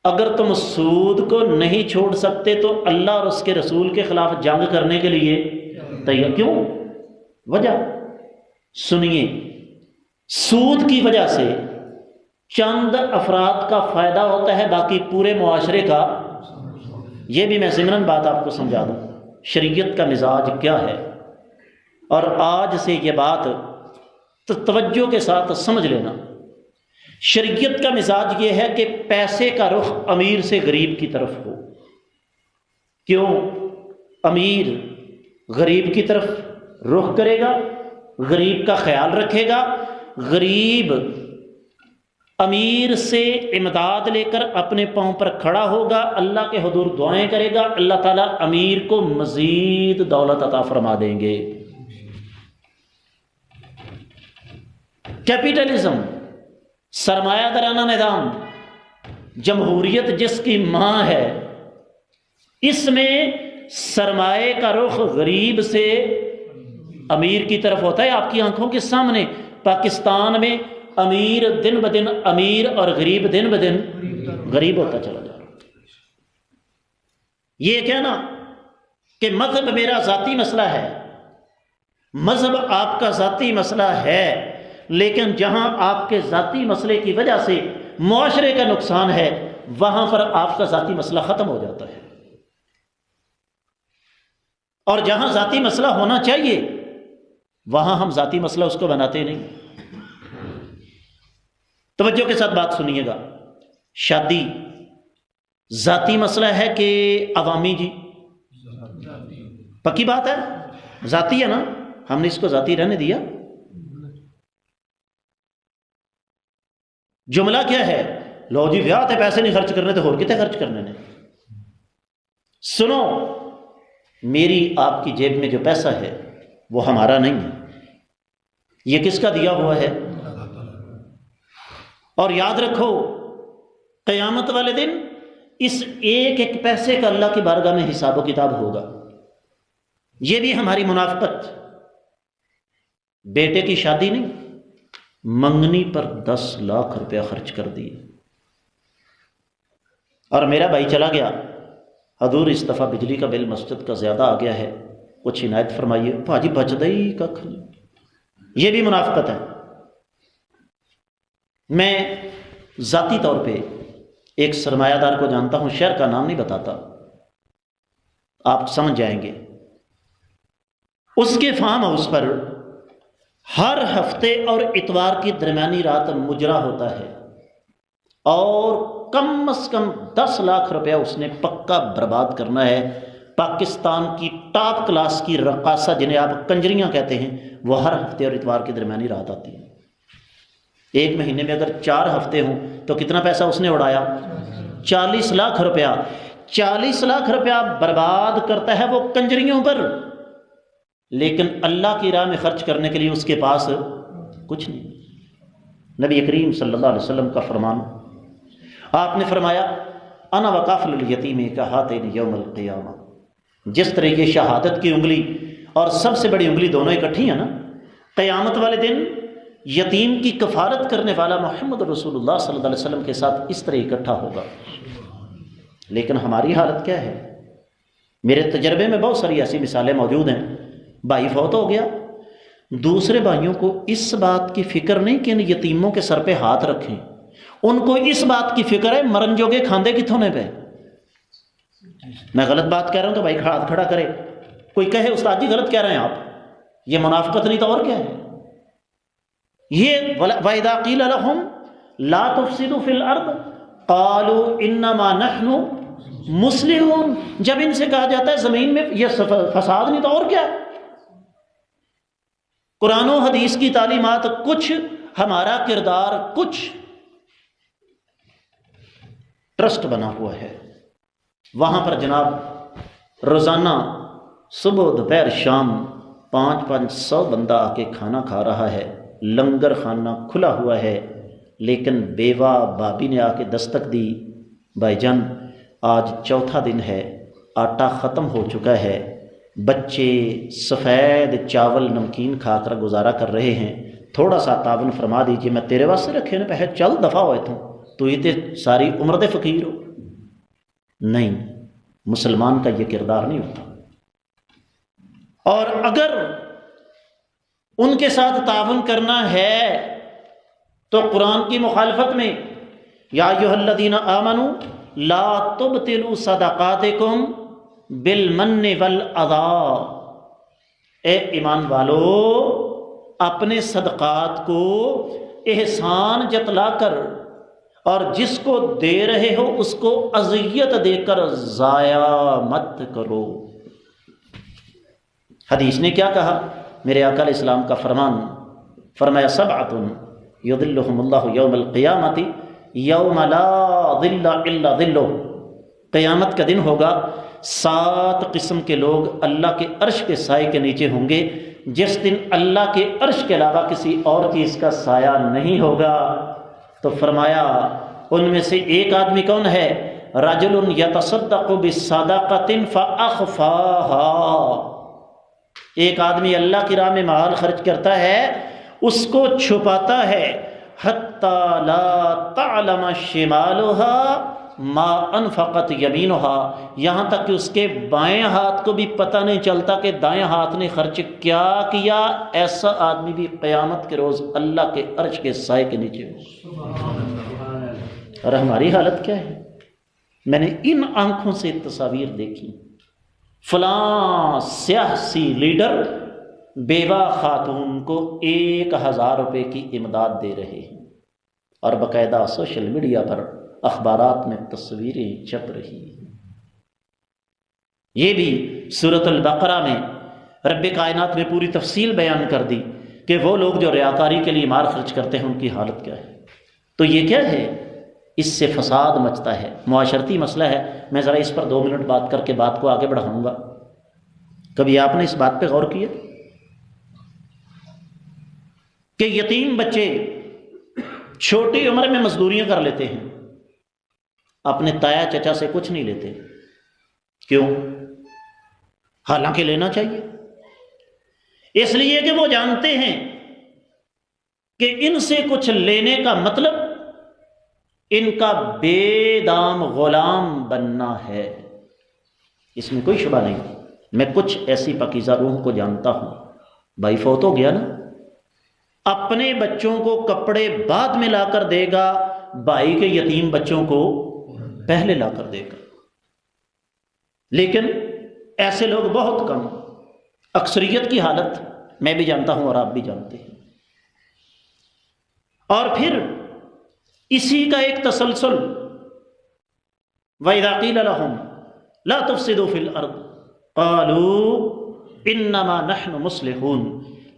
اگر تم سود کو نہیں چھوڑ سکتے تو اللہ اور اس کے رسول کے خلاف جنگ کرنے کے لیے تیار۔ کیوں؟ وجہ سنیے، سود کی وجہ سے چند افراد کا فائدہ ہوتا ہے، باقی پورے معاشرے کا۔ یہ بھی میں ضمناً بات آپ کو سمجھا دوں، شریعت کا مزاج کیا ہے۔ اور آج سے یہ بات توجہ کے ساتھ سمجھ لینا، شریعت کا مزاج یہ ہے کہ پیسے کا رخ امیر سے غریب کی طرف ہو۔ کیوں؟ امیر غریب کی طرف رخ کرے گا، غریب کا خیال رکھے گا، غریب امیر سے امداد لے کر اپنے پاؤں پر کھڑا ہوگا، اللہ کے حضور دعائیں کرے گا، اللہ تعالیٰ امیر کو مزید دولت عطا فرما دیں گے۔ کیپٹلزم، سرمایہ دارانہ نظام، جمہوریت جس کی ماں ہے، اس میں سرمایہ کا رخ غریب سے امیر کی طرف ہوتا ہے۔ آپ کی آنکھوں کے سامنے پاکستان میں امیر دن بدن امیر اور غریب دن بدن غریب ہوتا چلا جا رہا۔ یہ کہنا کہ مذہب میرا ذاتی مسئلہ ہے، مذہب آپ کا ذاتی مسئلہ ہے، لیکن جہاں آپ کے ذاتی مسئلے کی وجہ سے معاشرے کا نقصان ہے، وہاں پر آپ کا ذاتی مسئلہ ختم ہو جاتا ہے، اور جہاں ذاتی مسئلہ ہونا چاہیے وہاں ہم ذاتی مسئلہ اس کو بناتے نہیں۔ توجہ کے ساتھ بات سنیے گا، شادی ذاتی مسئلہ ہے کہ عوامی؟ جی پکی بات ہے، ذاتی ہے نا، ہم نے اس کو ذاتی رہنے دیا؟ جملہ کیا ہے؟ لو جی بیاہ تے پیسے نہیں خرچ کرنے تو اور کتے خرچ کرنے نے۔ سنو، میری آپ کی جیب میں جو پیسہ ہے وہ ہمارا نہیں ہے، یہ کس کا دیا ہوا ہے؟ اور یاد رکھو قیامت والے دن اس ایک ایک پیسے کا اللہ کی بارگاہ میں حساب و کتاب ہوگا۔ یہ بھی ہماری منافقت، بیٹے کی شادی نہیں، منگنی پر 10 لاکھ روپیہ خرچ کر دیے، اور میرا بھائی چلا گیا، حضور اس دفعہ بجلی کا بل مسجد کا زیادہ آ گیا ہے، کچھ عنایت فرمائیے، بھاجی بچ ہی ککھ نہیں۔ یہ بھی منافقت ہے۔ میں ذاتی طور پہ ایک سرمایہ دار کو جانتا ہوں، شہر کا نام نہیں بتاتا، آپ سمجھ جائیں گے۔ اس کے فارم ہاؤس پر ہر ہفتے اور اتوار کی درمیانی رات مجرا ہوتا ہے، اور کم از کم 10 لاکھ روپیہ اس نے پکا برباد کرنا ہے۔ پاکستان کی ٹاپ کلاس کی رقاصہ جنہیں آپ کنجریاں کہتے ہیں، وہ ہر ہفتے اور اتوار کی درمیانی رات آتی ہے۔ ایک مہینے میں اگر 4 ہفتے ہوں تو کتنا پیسہ اس نے اڑایا؟ 40 لاکھ روپیہ۔ 40 لاکھ روپیہ برباد کرتا ہے وہ کنجریوں پر، لیکن اللہ کی راہ میں خرچ کرنے کے لیے اس کے پاس کچھ نہیں۔ نبی کریم صلی اللہ علیہ وسلم کا فرمان، آپ نے فرمایا انا وکافل الیتیم کہاتین یوم القیامہ۔ جس طرح یہ شہادت کی انگلی اور سب سے بڑی انگلی دونوں اکٹھی ہیں نا، قیامت والے دن یتیم کی کفارت کرنے والا محمد رسول اللہ صلی اللہ علیہ وسلم کے ساتھ اس طرح اکٹھا ہوگا۔ لیکن ہماری حالت کیا ہے؟ میرے تجربے میں بہت ساری ایسی مثالیں موجود ہیں، بھائی فوت ہو گیا، دوسرے بھائیوں کو اس بات کی فکر نہیں کہ ان یتیموں کے سر پہ ہاتھ رکھیں، ان کو اس بات کی فکر ہے مرن جوگے کھاندے کتوں نے پہ۔ میں غلط بات کہہ رہا ہوں تو بھائی ہاتھ کھڑا کرے، کوئی کہے استاد جی غلط کہہ رہے ہیں آپ، یہ منافقت نہیں تو اور کیا ہے؟ یہ وَإِذَا قِيلَ لَهُمْ لَا تُفْسِدُوا فِي الْأَرْضِ قَالُوا إِنَّمَا نَحْنُ مُصْلِحُونَ، جب ان سے کہا جاتا ہے زمین میں یہ فساد نہیں تو اور کیا ہے؟ قرآن و حدیث کی تعلیمات کچھ، ہمارا کردار کچھ۔ ٹرسٹ بنا ہوا ہے، وہاں پر جناب روزانہ صبح دوپہر شام 500 بندہ آ کے کھانا کھا رہا ہے، لنگر خانہ کھلا ہوا ہے، لیکن بیوہ بابی نے آ کے دستک دی، بھائی جان آج 4تھا دن ہے، آٹا ختم ہو چکا ہے، بچے سفید چاول نمکین کھا کر گزارا کر رہے ہیں، تھوڑا سا تعاون فرما دیجئے، میں تیرے واسطے رکھے نا پہلے چل دفعہ ہوئے تو یہ تے ساری عمر دے فقیر ہو۔ نہیں، مسلمان کا یہ کردار نہیں ہوتا۔ اور اگر ان کے ساتھ تعاون کرنا ہے تو قرآن کی مخالفت میں یا ایھا الذین آمنوا لا تبطلوا صدقاتکم بالمن والاذی، اے ایمان والو اپنے صدقات کو احسان جتلا کر اور جس کو دے رہے ہو اس کو اذیت دے کر ضائع مت کرو۔ حدیث نے کیا کہا؟ میرے آقا علیہ السلام کا فرمان، فرمایا سبعۃ یظلہم اللہ یوم القیامۃ یوم لا ظل الا ظلہ، قیامت کا دن ہوگا، 7 قسم کے لوگ اللہ کے عرش کے سائے کے نیچے ہوں گے، جس دن اللہ کے عرش کے علاوہ کسی اور چیز کا سایہ نہیں ہوگا۔ تو فرمایا ان میں سے ایک آدمی کون ہے؟ رجل یتصدق بصدقۃ فاخفاها، ایک آدمی اللہ کی راہ میں مال خرچ کرتا ہے، اس کو چھپاتا ہے، حتی لا تعلم شمالها ما انفقت یمینها، یہاں تک کہ اس کے بائیں ہاتھ کو بھی پتہ نہیں چلتا کہ دائیں ہاتھ نے خرچ کیا کیا۔ ایسا آدمی بھی قیامت کے روز اللہ کے عرش کے سائے کے نیچے ہو۔ اور ہماری حالت کیا ہے؟ میں نے ان آنکھوں سے تصاویر دیکھی، فلاں سیاسی لیڈر بیوہ خاتون کو 1000 روپے کی امداد دے رہے ہیں، اور باقاعدہ سوشل میڈیا پر اخبارات میں تصویریں چھپ رہی ہیں۔ یہ بھی سورۃ البقرہ میں رب کائنات نے پوری تفصیل بیان کر دی کہ وہ لوگ جو ریاکاری کے لیے مال خرچ کرتے ہیں ان کی حالت کیا ہے۔ تو یہ کیا ہے؟ اس سے فساد مچتا ہے، معاشرتی مسئلہ ہے۔ میں ذرا اس پر 2 منٹ بات کر کے بات کو آگے بڑھاؤں گا۔ کبھی آپ نے اس بات پہ غور کیا کہ یتیم بچے چھوٹی عمر میں مزدوریاں کر لیتے ہیں، اپنے تایا چچا سے کچھ نہیں لیتے؟ کیوں؟ حالانکہ لینا چاہیے، اس لیے کہ وہ جانتے ہیں کہ ان سے کچھ لینے کا مطلب ان کا بے دام غلام بننا ہے۔ اس میں کوئی شبہ نہیں۔ میں کچھ ایسی پاکیزہ روح کو جانتا ہوں، بھائی فوت ہو گیا نا، اپنے بچوں کو کپڑے بعد میں لا کر دے گا، بھائی کے یتیم بچوں کو پہلے لا کر دے گا۔ لیکن ایسے لوگ بہت کم، اکثریت کی حالت میں بھی جانتا ہوں اور آپ بھی جانتے ہیں۔ اور پھر اسی کا ایک تسلسل، وَإِذَا قِيلَ لَهُمْ لَا تُفْسِدُوا فِي الْأَرْضِ قَالُوا إِنَّمَا نَحْنُ مُصْلِحُونَ،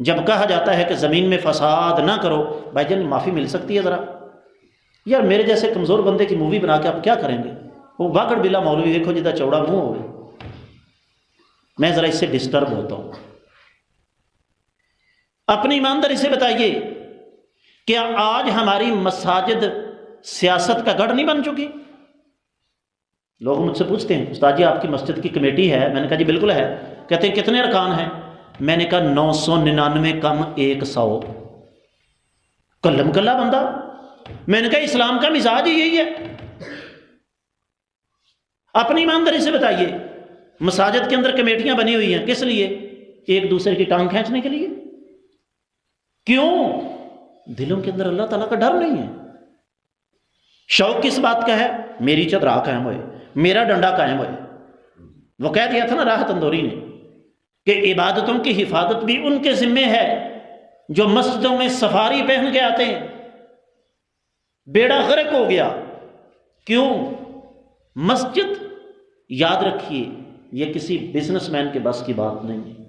جب کہا جاتا ہے کہ زمین میں فساد نہ کرو، بھائی جان معافی مل سکتی ہے ذرا؟ یار میرے جیسے کمزور بندے کی مووی بنا کے آپ کیا کریں گے؟ وہ واگڑ بلا مولوی دیکھو جدہ چوڑا منہ ہوئے، میں ذرا اس سے ڈسٹرب ہوتا ہوں۔ اپنی ایمانداری سے بتائیے، کیا آج ہماری مساجد سیاست کا گڑھ نہیں بن چکی؟ لوگ مجھ سے پوچھتے ہیں استاد جی آپ کی مسجد کی کمیٹی ہے؟ میں نے کہا جی بالکل ہے۔ کہتے ہیں کتنے ارکان ہیں؟ میں نے کہا 999 کم 100، کلم کلا بندہ۔ میں نے کہا اسلام کا مزاج ہی یہی ہے۔ اپنی ایمانداری سے بتائیے، مساجد کے اندر کمیٹیاں بنی ہوئی ہیں کس لیے؟ ایک دوسرے کی ٹانگ کھینچنے کے لیے۔ کیوں؟ دلوں کے اندر اللہ تعالیٰ کا ڈر نہیں ہے۔ شوق کس بات کا ہے؟ میری چدرا قائم ہوئے، میرا ڈنڈا قائم ہوئے۔ وہ کہہ دیا تھا نا راحت اندوری نے کہ عبادتوں کی حفاظت بھی ان کے ذمے ہے جو مسجدوں میں سفاری پہن کے آتے ہیں۔ بیڑا غرق ہو گیا۔ کیوں؟ مسجد، یاد رکھیے، یہ کسی بزنس مین کے بس کی بات نہیں ہے،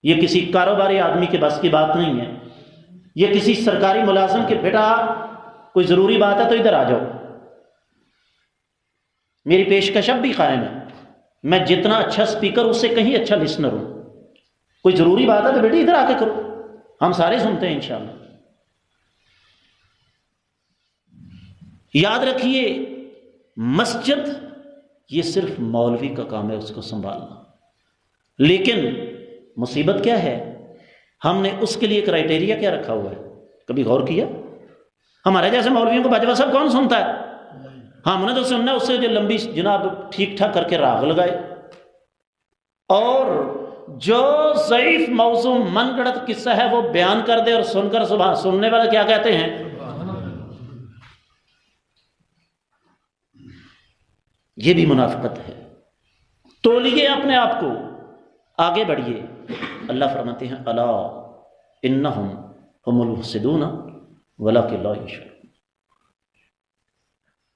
یہ کسی کاروباری آدمی کے بس کی بات نہیں ہے، یہ کسی سرکاری ملازم کے بیٹا کوئی ضروری بات ہے تو ادھر آ جاؤ، میری پیشکش اب بھی قائم ہے، میں جتنا اچھا سپیکر اس سے کہیں اچھا لسنر ہوں، کوئی ضروری بات ہے تو بیٹی ادھر آ کے کرو، ہم سارے سنتے ہیں انشاءاللہ۔ یاد رکھیے، مسجد یہ صرف مولوی کا کام ہے اس کو سنبھالنا، لیکن مصیبت کیا ہے؟ ہم نے اس کے لیے کرائٹیریا کیا رکھا ہوا ہے؟ کبھی غور کیا؟ ہمارے جیسے مولویوں کو باجوہ صاحب کون سنتا ہے؟ ہم نے تو سننا ہے اس سے جو لمبی جناب ٹھیک ٹھاک کر کے راگ لگائے، اور جو ضعیف موضوع من گڑت قصہ ہے وہ بیان کر دے اور سن کر صبح سننے والے کیا کہتے ہیں؟ یہ بھی منافقت ہے۔ تولیے اپنے آپ کو، آگے بڑھیے۔ اللہ فرماتے ہیں الا انہم هم المفسدون ولکن لا یشعرون،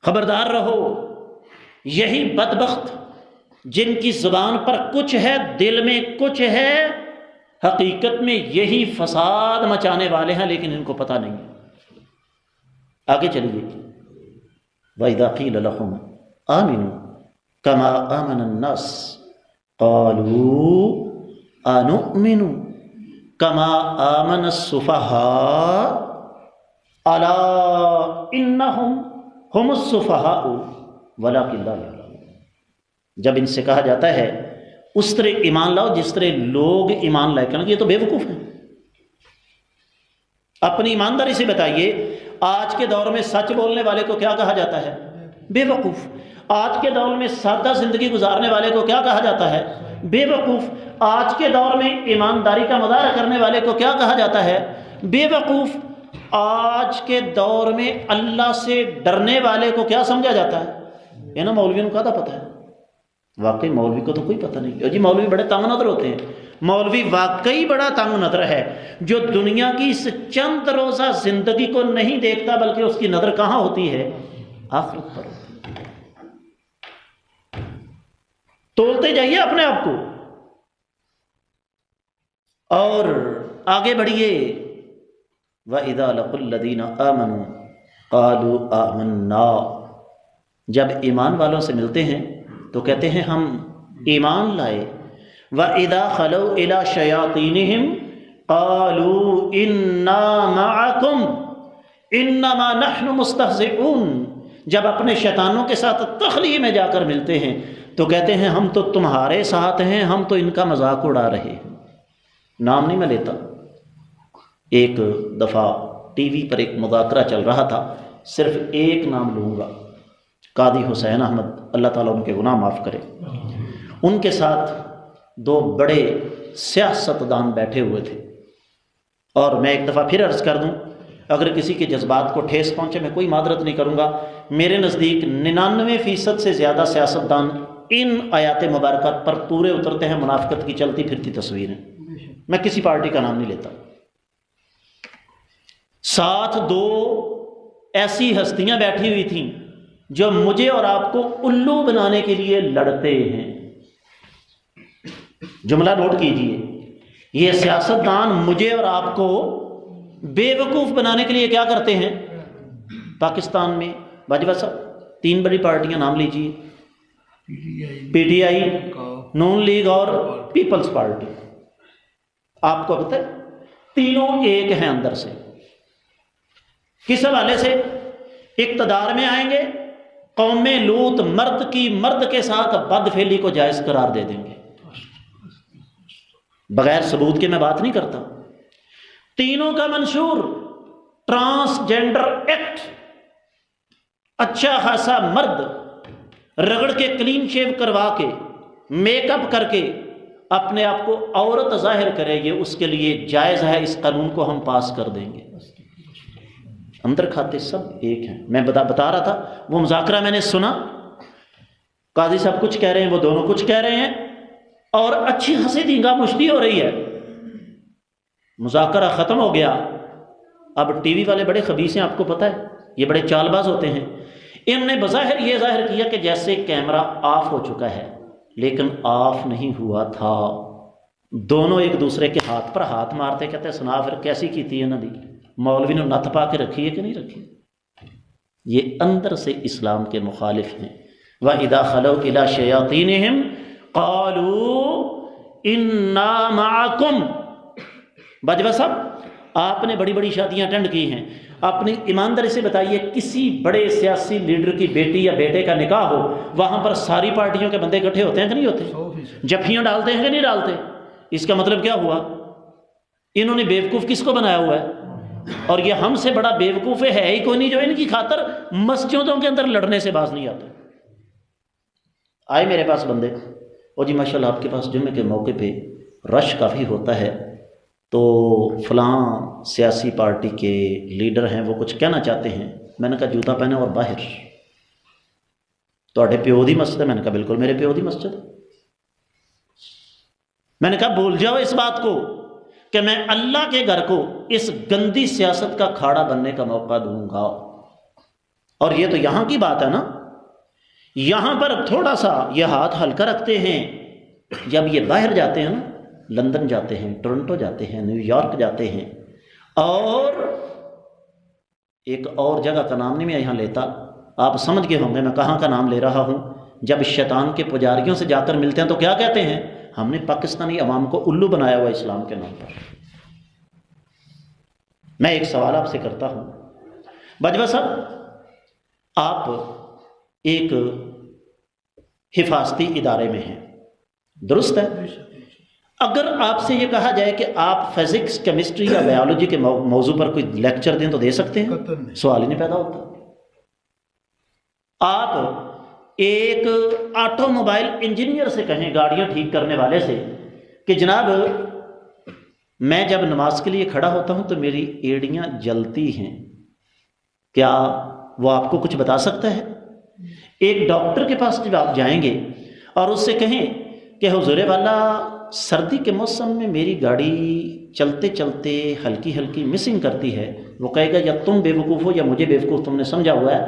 خبردار رہو، یہی بدبخت جن کی زبان پر کچھ ہے دل میں کچھ ہے، حقیقت میں یہی فساد مچانے والے ہیں لیکن ان کو پتہ نہیں ہے۔ آگے چلیے، وَإِذَا قِيلَ لَهُمْ آمِنُوا كَمَا آمَنَ النَّاسُ قَالُوا أَنُؤْمِنُ كَمَا آمَنَ السُّفَهَاءُ أَلَا إِنَّهُمْ هُمُ السُّفَهَاءُ وَلَكِنْ لَا يَعْلَمُونَ۔ جب ان سے کہا جاتا ہے اس طرح ایمان لاؤ جس طرح لوگ ایمان لائے، کہ یہ تو بے وقوف ہیں۔ اپنی ایمانداری سے بتائیے، آج کے دور میں سچ بولنے والے کو کیا کہا جاتا ہے؟ بے وقوف۔ آج کے دور میں سادہ زندگی گزارنے والے کو کیا کہا جاتا ہے؟ بے وقوف۔ آج کے دور میں ایمانداری کا مظاہرہ کرنے والے کو کیا کہا جاتا ہے؟ بے وقوف۔ آج کے دور میں اللہ سے ڈرنے والے کو کیا سمجھا جاتا ہے؟ یہ نا مولویوں کو کہتا پتہ ہے، واقعی مولوی کو تو کوئی پتہ نہیں۔ جی مولوی بڑے تنگ نظر ہوتے ہیں، مولوی واقعی بڑا تنگ نظر ہے، جو دنیا کی اس چند روزہ زندگی کو نہیں دیکھتا بلکہ اس کی نظر کہاں ہوتی ہے؟ آخرت پر ہوتی ہے۔ تولتے جائیے اپنے آپ کو اور آگے بڑھیے۔ وَإِذَا لَقُوا الَّذِينَ آمَنُوا قَالُوا آمَنَّا، جب ایمان والوں سے ملتے ہیں تو کہتے ہیں ہم ایمان لائے۔ وَإِذَا خَلَوْا إِلَى شَيَاطِينِهِمْ قَالُوا إِنَّا مَعَكُمْ إِنَّمَا نَحْنُ مُسْتَهْزِئُونَ، جب اپنے شیطانوں کے ساتھ تخلیہ میں جا کر ملتے ہیں تو کہتے ہیں ہم تو تمہارے ساتھ ہیں، ہم تو ان کا مذاق اڑا رہے ہیں۔ نام نہیں میں لیتا، ایک دفعہ ٹی وی پر ایک مذاکرہ چل رہا تھا، صرف ایک نام لوں گا، قاضی حسین احمد، اللہ تعالیٰ ان کے گناہ معاف کرے۔ ان کے ساتھ دو بڑے سیاستدان بیٹھے ہوئے تھے، اور میں ایک دفعہ پھر عرض کر دوں، اگر کسی کے جذبات کو ٹھیس پہنچے میں کوئی معذرت نہیں کروں گا۔ میرے نزدیک 99% سے زیادہ سیاستدان ان آیات مبارکات پر پورے اترتے ہیں، منافقت کی چلتی پھرتی تصویریں۔ میں کسی پارٹی کا نام نہیں لیتا۔ ساتھ دو ایسی ہستیاں بیٹھی ہوئی تھیں جو مجھے اور آپ کو الو بنانے کے لیے لڑتے ہیں۔ جملہ نوٹ کیجئے، یہ سیاستدان مجھے اور آپ کو بے وقوف بنانے کے لیے کیا کرتے ہیں؟ پاکستان میں باجوہ صاحب 3 بڑی پارٹیاں نام لیجئے، پی ٹی آئی، نون لیگ اور پیپلز پارٹی۔ آپ کو پتہ ہے تینوں ایک ہیں اندر سے۔ کس حوالے سے؟ اقتدار میں آئیں گے، قوم لوط مرد کی مرد کے ساتھ بدفعلی کو جائز قرار دے دیں گے، بغیر ثبوت کے میں بات نہیں کرتا۔ تینوں کا منشور ٹرانسجینڈر ایکٹ، اچھا خاصا مرد رگڑ کے کلین شیو کروا کے میک اپ کر کے اپنے آپ کو عورت ظاہر کرے گی، اس کے لیے جائز ہے، اس قانون کو ہم پاس کر دیں گے۔ اندر کھاتے سب ایک ہیں۔ میں بتا رہا تھا وہ مذاکرہ میں نے سنا، قاضی صاحب کچھ کہہ رہے ہیں، وہ دونوں کچھ کہہ رہے ہیں، اور اچھی ہنسی دینگا مشتی ہو رہی ہے۔ مذاکرہ ختم ہو گیا۔ اب ٹی وی والے بڑے خبیث ہیں، آپ کو پتہ ہے، یہ بڑے چال باز ہوتے ہیں۔ انہوں نے بظاہر یہ ظاہر کیا کہ جیسے کیمرہ آف ہو چکا ہے، لیکن آف نہیں ہوا تھا۔ دونوں ایک دوسرے کے ہاتھ پر ہاتھ مارتے، کہتے سنا پھر کیسی کی تھی انہوں نے، مولوی نے نت پا کے رکھی ہے کہ نہیں رکھی؟ یہ اندر سے اسلام کے مخالف ہیں۔ وَإِذَا خَلَوْا إِلَى شَيَاطِينِهِمْ قَالُوا إِنَّا مَعَكُمْ۔ باجوہ صاحب آپ نے بڑی بڑی شادیاں اٹینڈ کی ہیں، اپنی ایمانداری سے بتائیے کسی بڑے سیاسی لیڈر کی بیٹی یا بیٹے کا نکاح ہو، وہاں پر ساری پارٹیوں کے بندے اکٹھے ہوتے ہیں کہ نہیں ہوتے؟ جفیاں ڈالتے ہیں کہ نہیں ڈالتے؟ اس کا مطلب کیا ہوا؟ انہوں نے بیوقوف کس کو بنایا ہوا ہے؟ اور یہ ہم سے بڑا بیوقوف ہے ہی کوئی نہیں جو ان کی خاطر مسجدوں کے اندر لڑنے سے باز نہیں آتا۔ آئے میرے پاس بندے، اور جی ماشاءاللہ آپ کے پاس جمعے کے موقع پہ رش کافی ہوتا ہے، تو فلاں سیاسی پارٹی کے لیڈر ہیں وہ کچھ کہنا چاہتے ہیں۔ میں نے کہا جوتا پہنے اور باہر۔ تو پیو دی مسجد ہے؟ میں نے کہا بالکل میرے پیو دی مسجد ہے۔ میں نے کہا بھول جاؤ اس بات کو کہ میں اللہ کے گھر کو اس گندی سیاست کا کھاڑا بننے کا موقع دوں گا۔ اور یہ تو یہاں کی بات ہے نا، یہاں پر تھوڑا سا یہ ہاتھ ہلکا رکھتے ہیں، جب یہ باہر جاتے ہیں نا، لندن جاتے ہیں، ٹورنٹو جاتے ہیں، نیو یارک جاتے ہیں، اور ایک اور جگہ کا نام نہیں میں یہاں لیتا، آپ سمجھ گئے ہوں گے میں کہاں کا نام لے رہا ہوں۔ جب شیطان کے پجاریوں سے جا کر ملتے ہیں تو کیا کہتے ہیں؟ ہم نے پاکستانی عوام کو الو بنایا ہوا اسلام کے نام پر۔ میں ایک سوال آپ سے کرتا ہوں، بجوہ صاحب آپ ایک حفاظتی ادارے میں ہیں، درست ہے؟ اگر آپ سے یہ کہا جائے کہ آپ فزکس، کیمسٹری یا بایولوجی کے موضوع پر کوئی لیکچر دیں تو دے سکتے ہیں؟ سوال ہی نہیں پیدا ہوتا۔ آپ ایک آٹو موبائل انجینئر سے کہیں، گاڑیاں ٹھیک کرنے والے سے، کہ جناب میں جب نماز کے لیے کھڑا ہوتا ہوں تو میری ایڑیاں جلتی ہیں، کیا وہ آپ کو کچھ بتا سکتا ہے؟ ایک ڈاکٹر کے پاس جب آپ جائیں گے اور اس سے کہیں کہ حضور والا سردی کے موسم میں میری گاڑی چلتے چلتے ہلکی ہلکی مسنگ کرتی ہے، وہ کہے گا یا تم بے وقوف ہو یا مجھے بے وقوف تم نے سمجھا ہوا ہے،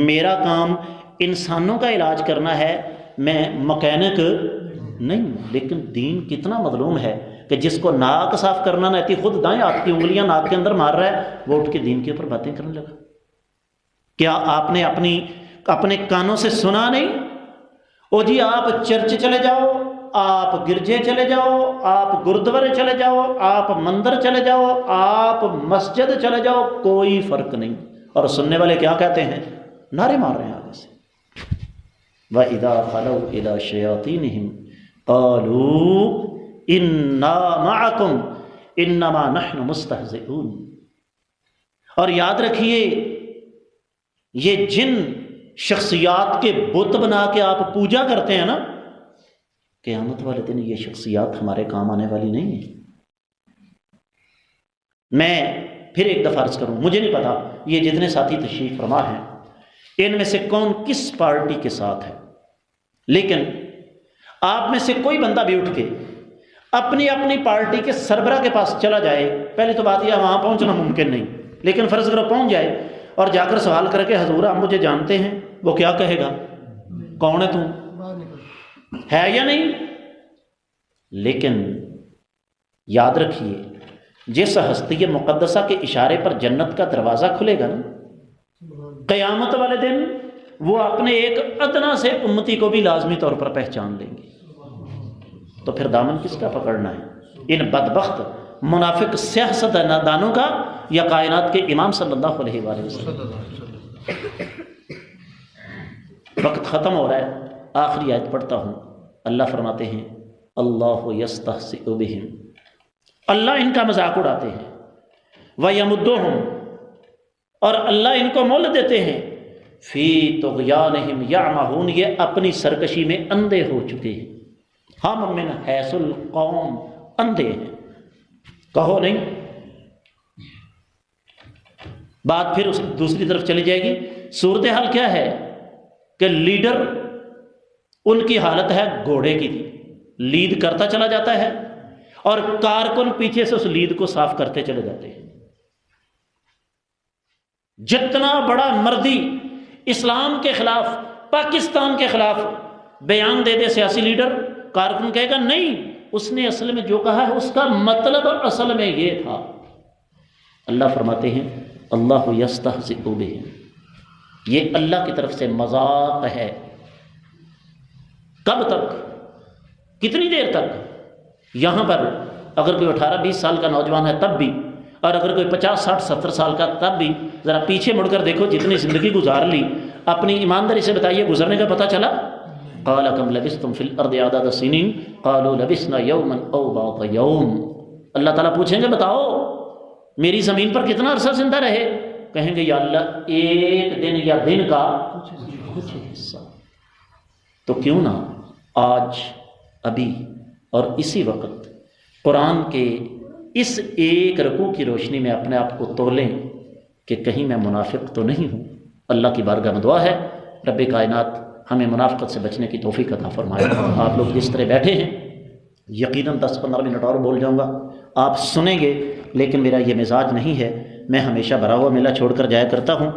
میرا کام انسانوں کا علاج کرنا ہے، میں مکینک نہیں ہوں۔ لیکن دین کتنا مظلوم ہے کہ جس کو ناک صاف کرنا نہ آتی، خود دائیں ہاتھ کی انگلیاں ناک کے اندر مار رہا ہے، وہ اٹھ کے دین کے اوپر باتیں کرنے لگا۔ کیا آپ نے اپنے کانوں سے سنا نہیں؟ او جی آپ چرچ چلے جاؤ، آپ گرجے چلے جاؤ، آپ گردوارے چلے جاؤ، آپ مندر چلے جاؤ، آپ مسجد چلے جاؤ، کوئی فرق نہیں۔ اور سننے والے کیا کہتے ہیں؟ نعرے مار رہے ہیں آگے سے، وَإِذَا خَلَوْا إِلَىٰ شَيَاطِينِهِمْ قَالُوا إِنَّا مَعَكُمْ إِنَّمَا نَحْنُ مُسْتَهْزِئُونَ۔ اور یاد رکھیے یہ جن شخصیات کے بت بنا کے آپ پوجا کرتے ہیں نا، قیامت والے دن یہ شخصیات ہمارے کام آنے والی نہیں ہیں۔ میں پھر ایک دفعہ عرض کروں، مجھے نہیں پتا یہ جتنے ساتھی تشریف فرما ہیں ان میں سے کون کس پارٹی کے ساتھ ہے، لیکن آپ میں سے کوئی بندہ بھی اٹھ کے اپنی اپنی پارٹی کے سربراہ کے پاس چلا جائے، پہلے تو بات یہ وہاں پہنچنا ممکن نہیں، لیکن فرض کرو پہنچ جائے اور جا کر سوال کر کے حضور آپ مجھے جانتے ہیں، وہ کیا کہے گا؟ کون ہے تم؟ ہے یا نہیں؟ لیکن یاد رکھیے جس ہستی مقدسہ کے اشارے پر جنت کا دروازہ کھلے گا نا، قیامت والے دن وہ اپنے ایک ادنا سے امتی کو بھی لازمی طور پر پہچان لیں گے۔ تو پھر دامن کس کا پکڑنا ہے؟ ان بدبخت منافق سیاست دانوں کا یا کائنات کے امام صلی اللہ علیہ وآلہ وسلم؟ وقت ختم ہو رہا ہے، آخری آیت پڑھتا ہوں۔ اللہ فرماتے ہیں اللہ یستہزئ بہم، اللہ ان کا مذاق اڑاتے ہیں، وَیَمُدُّہُمْ، اور اللہ ان کو مول دیتے ہیں، فی طغیانہم یعمہون، یہ اپنی سرکشی میں اندھے ہو چکے ہیں۔ ہم من حیث القوم، اندھے ہیں، کہو نہیں۔ بات پھر اس دوسری طرف چلی جائے گی۔ صورتحال کیا ہے کہ لیڈر ان کی حالت ہے گھوڑے کی، لیڈ کرتا چلا جاتا ہے اور کارکن پیچھے سے اس لیڈ کو صاف کرتے چلے جاتے ہیں۔ جتنا بڑا مردی اسلام کے خلاف، پاکستان کے خلاف بیان دے دے سیاسی لیڈر، کارکن کہے گا نہیں، اس نے اصل میں جو کہا ہے اس کا مطلب اصل میں یہ تھا۔ اللہ فرماتے ہیں اللہ یستہزئ بہم، یہ اللہ کی طرف سے مذاق ہے۔ کب تک؟ کتنی دیر تک؟ یہاں پر اگر کوئی 18-20 سال کا نوجوان ہے تب بھی، اور اگر کوئی 50-60-70 سال کا تب بھی، ذرا پیچھے مڑ کر دیکھو جتنی زندگی گزار لی، اپنی ایمانداری سے بتائیے گزرنے کا پتہ چلا؟ قال کم لبثتم فی الارض عدد سنین قالوا لبثنا یوما او بعض یوم، اللہ تعالیٰ پوچھیں گے بتاؤ میری زمین پر کتنا عرصہ زندہ رہے؟ کہیں گے یا اللہ ایک دن یا دن کا کچھ حصہ۔ تو کیوں نہ آج ابھی اور اسی وقت قرآن کے اس ایک رکوع کی روشنی میں اپنے آپ کو تولیں کہ کہیں میں منافق تو نہیں ہوں۔ اللہ کی بارگاہ میں دعا ہے رب کائنات ہمیں منافقت سے بچنے کی توفیق عطا فرمائے۔ آپ لوگ جس طرح بیٹھے ہیں یقیناً 10-15 منٹ اور بول جاؤں گا، آپ سنیں گے، لیکن میرا یہ مزاج نہیں ہے، میں ہمیشہ بھرا ہوا میلہ چھوڑ کر جایا کرتا ہوں۔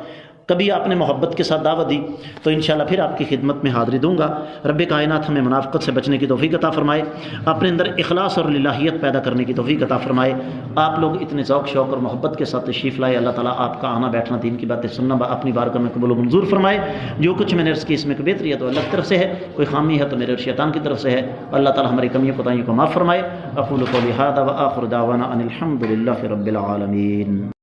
کبھی آپ نے محبت کے ساتھ دعوت دی تو انشاءاللہ پھر آپ کی خدمت میں حاضری دوں گا۔ رب کائنات ہمیں منافقت سے بچنے کی توفیق عطا فرمائے، اپنے اندر اخلاص اور للہیت پیدا کرنے کی توفیق عطا فرمائے۔ آپ لوگ اتنے ذوق شوق اور محبت کے ساتھ تشریف لائے، اللہ تعالیٰ آپ کا آنا بیٹھنا، دین کی باتیں سننا اپنی بارگاہ میں قبول و منظور فرمائے۔ جو کچھ میں نے عرض کی اس میں کوئی بہتری ہے تو اللہ کی طرف سے ہے، کوئی خامی ہے تو میرے اور شیطان کی طرف سے ہے۔ اللہ تعالیٰ ہماری کمیوں کوتاہیوں کو معاف فرمائے۔ اقول قولی ھذا وآخر دعوانا ان الحمد للہ رب العالمین۔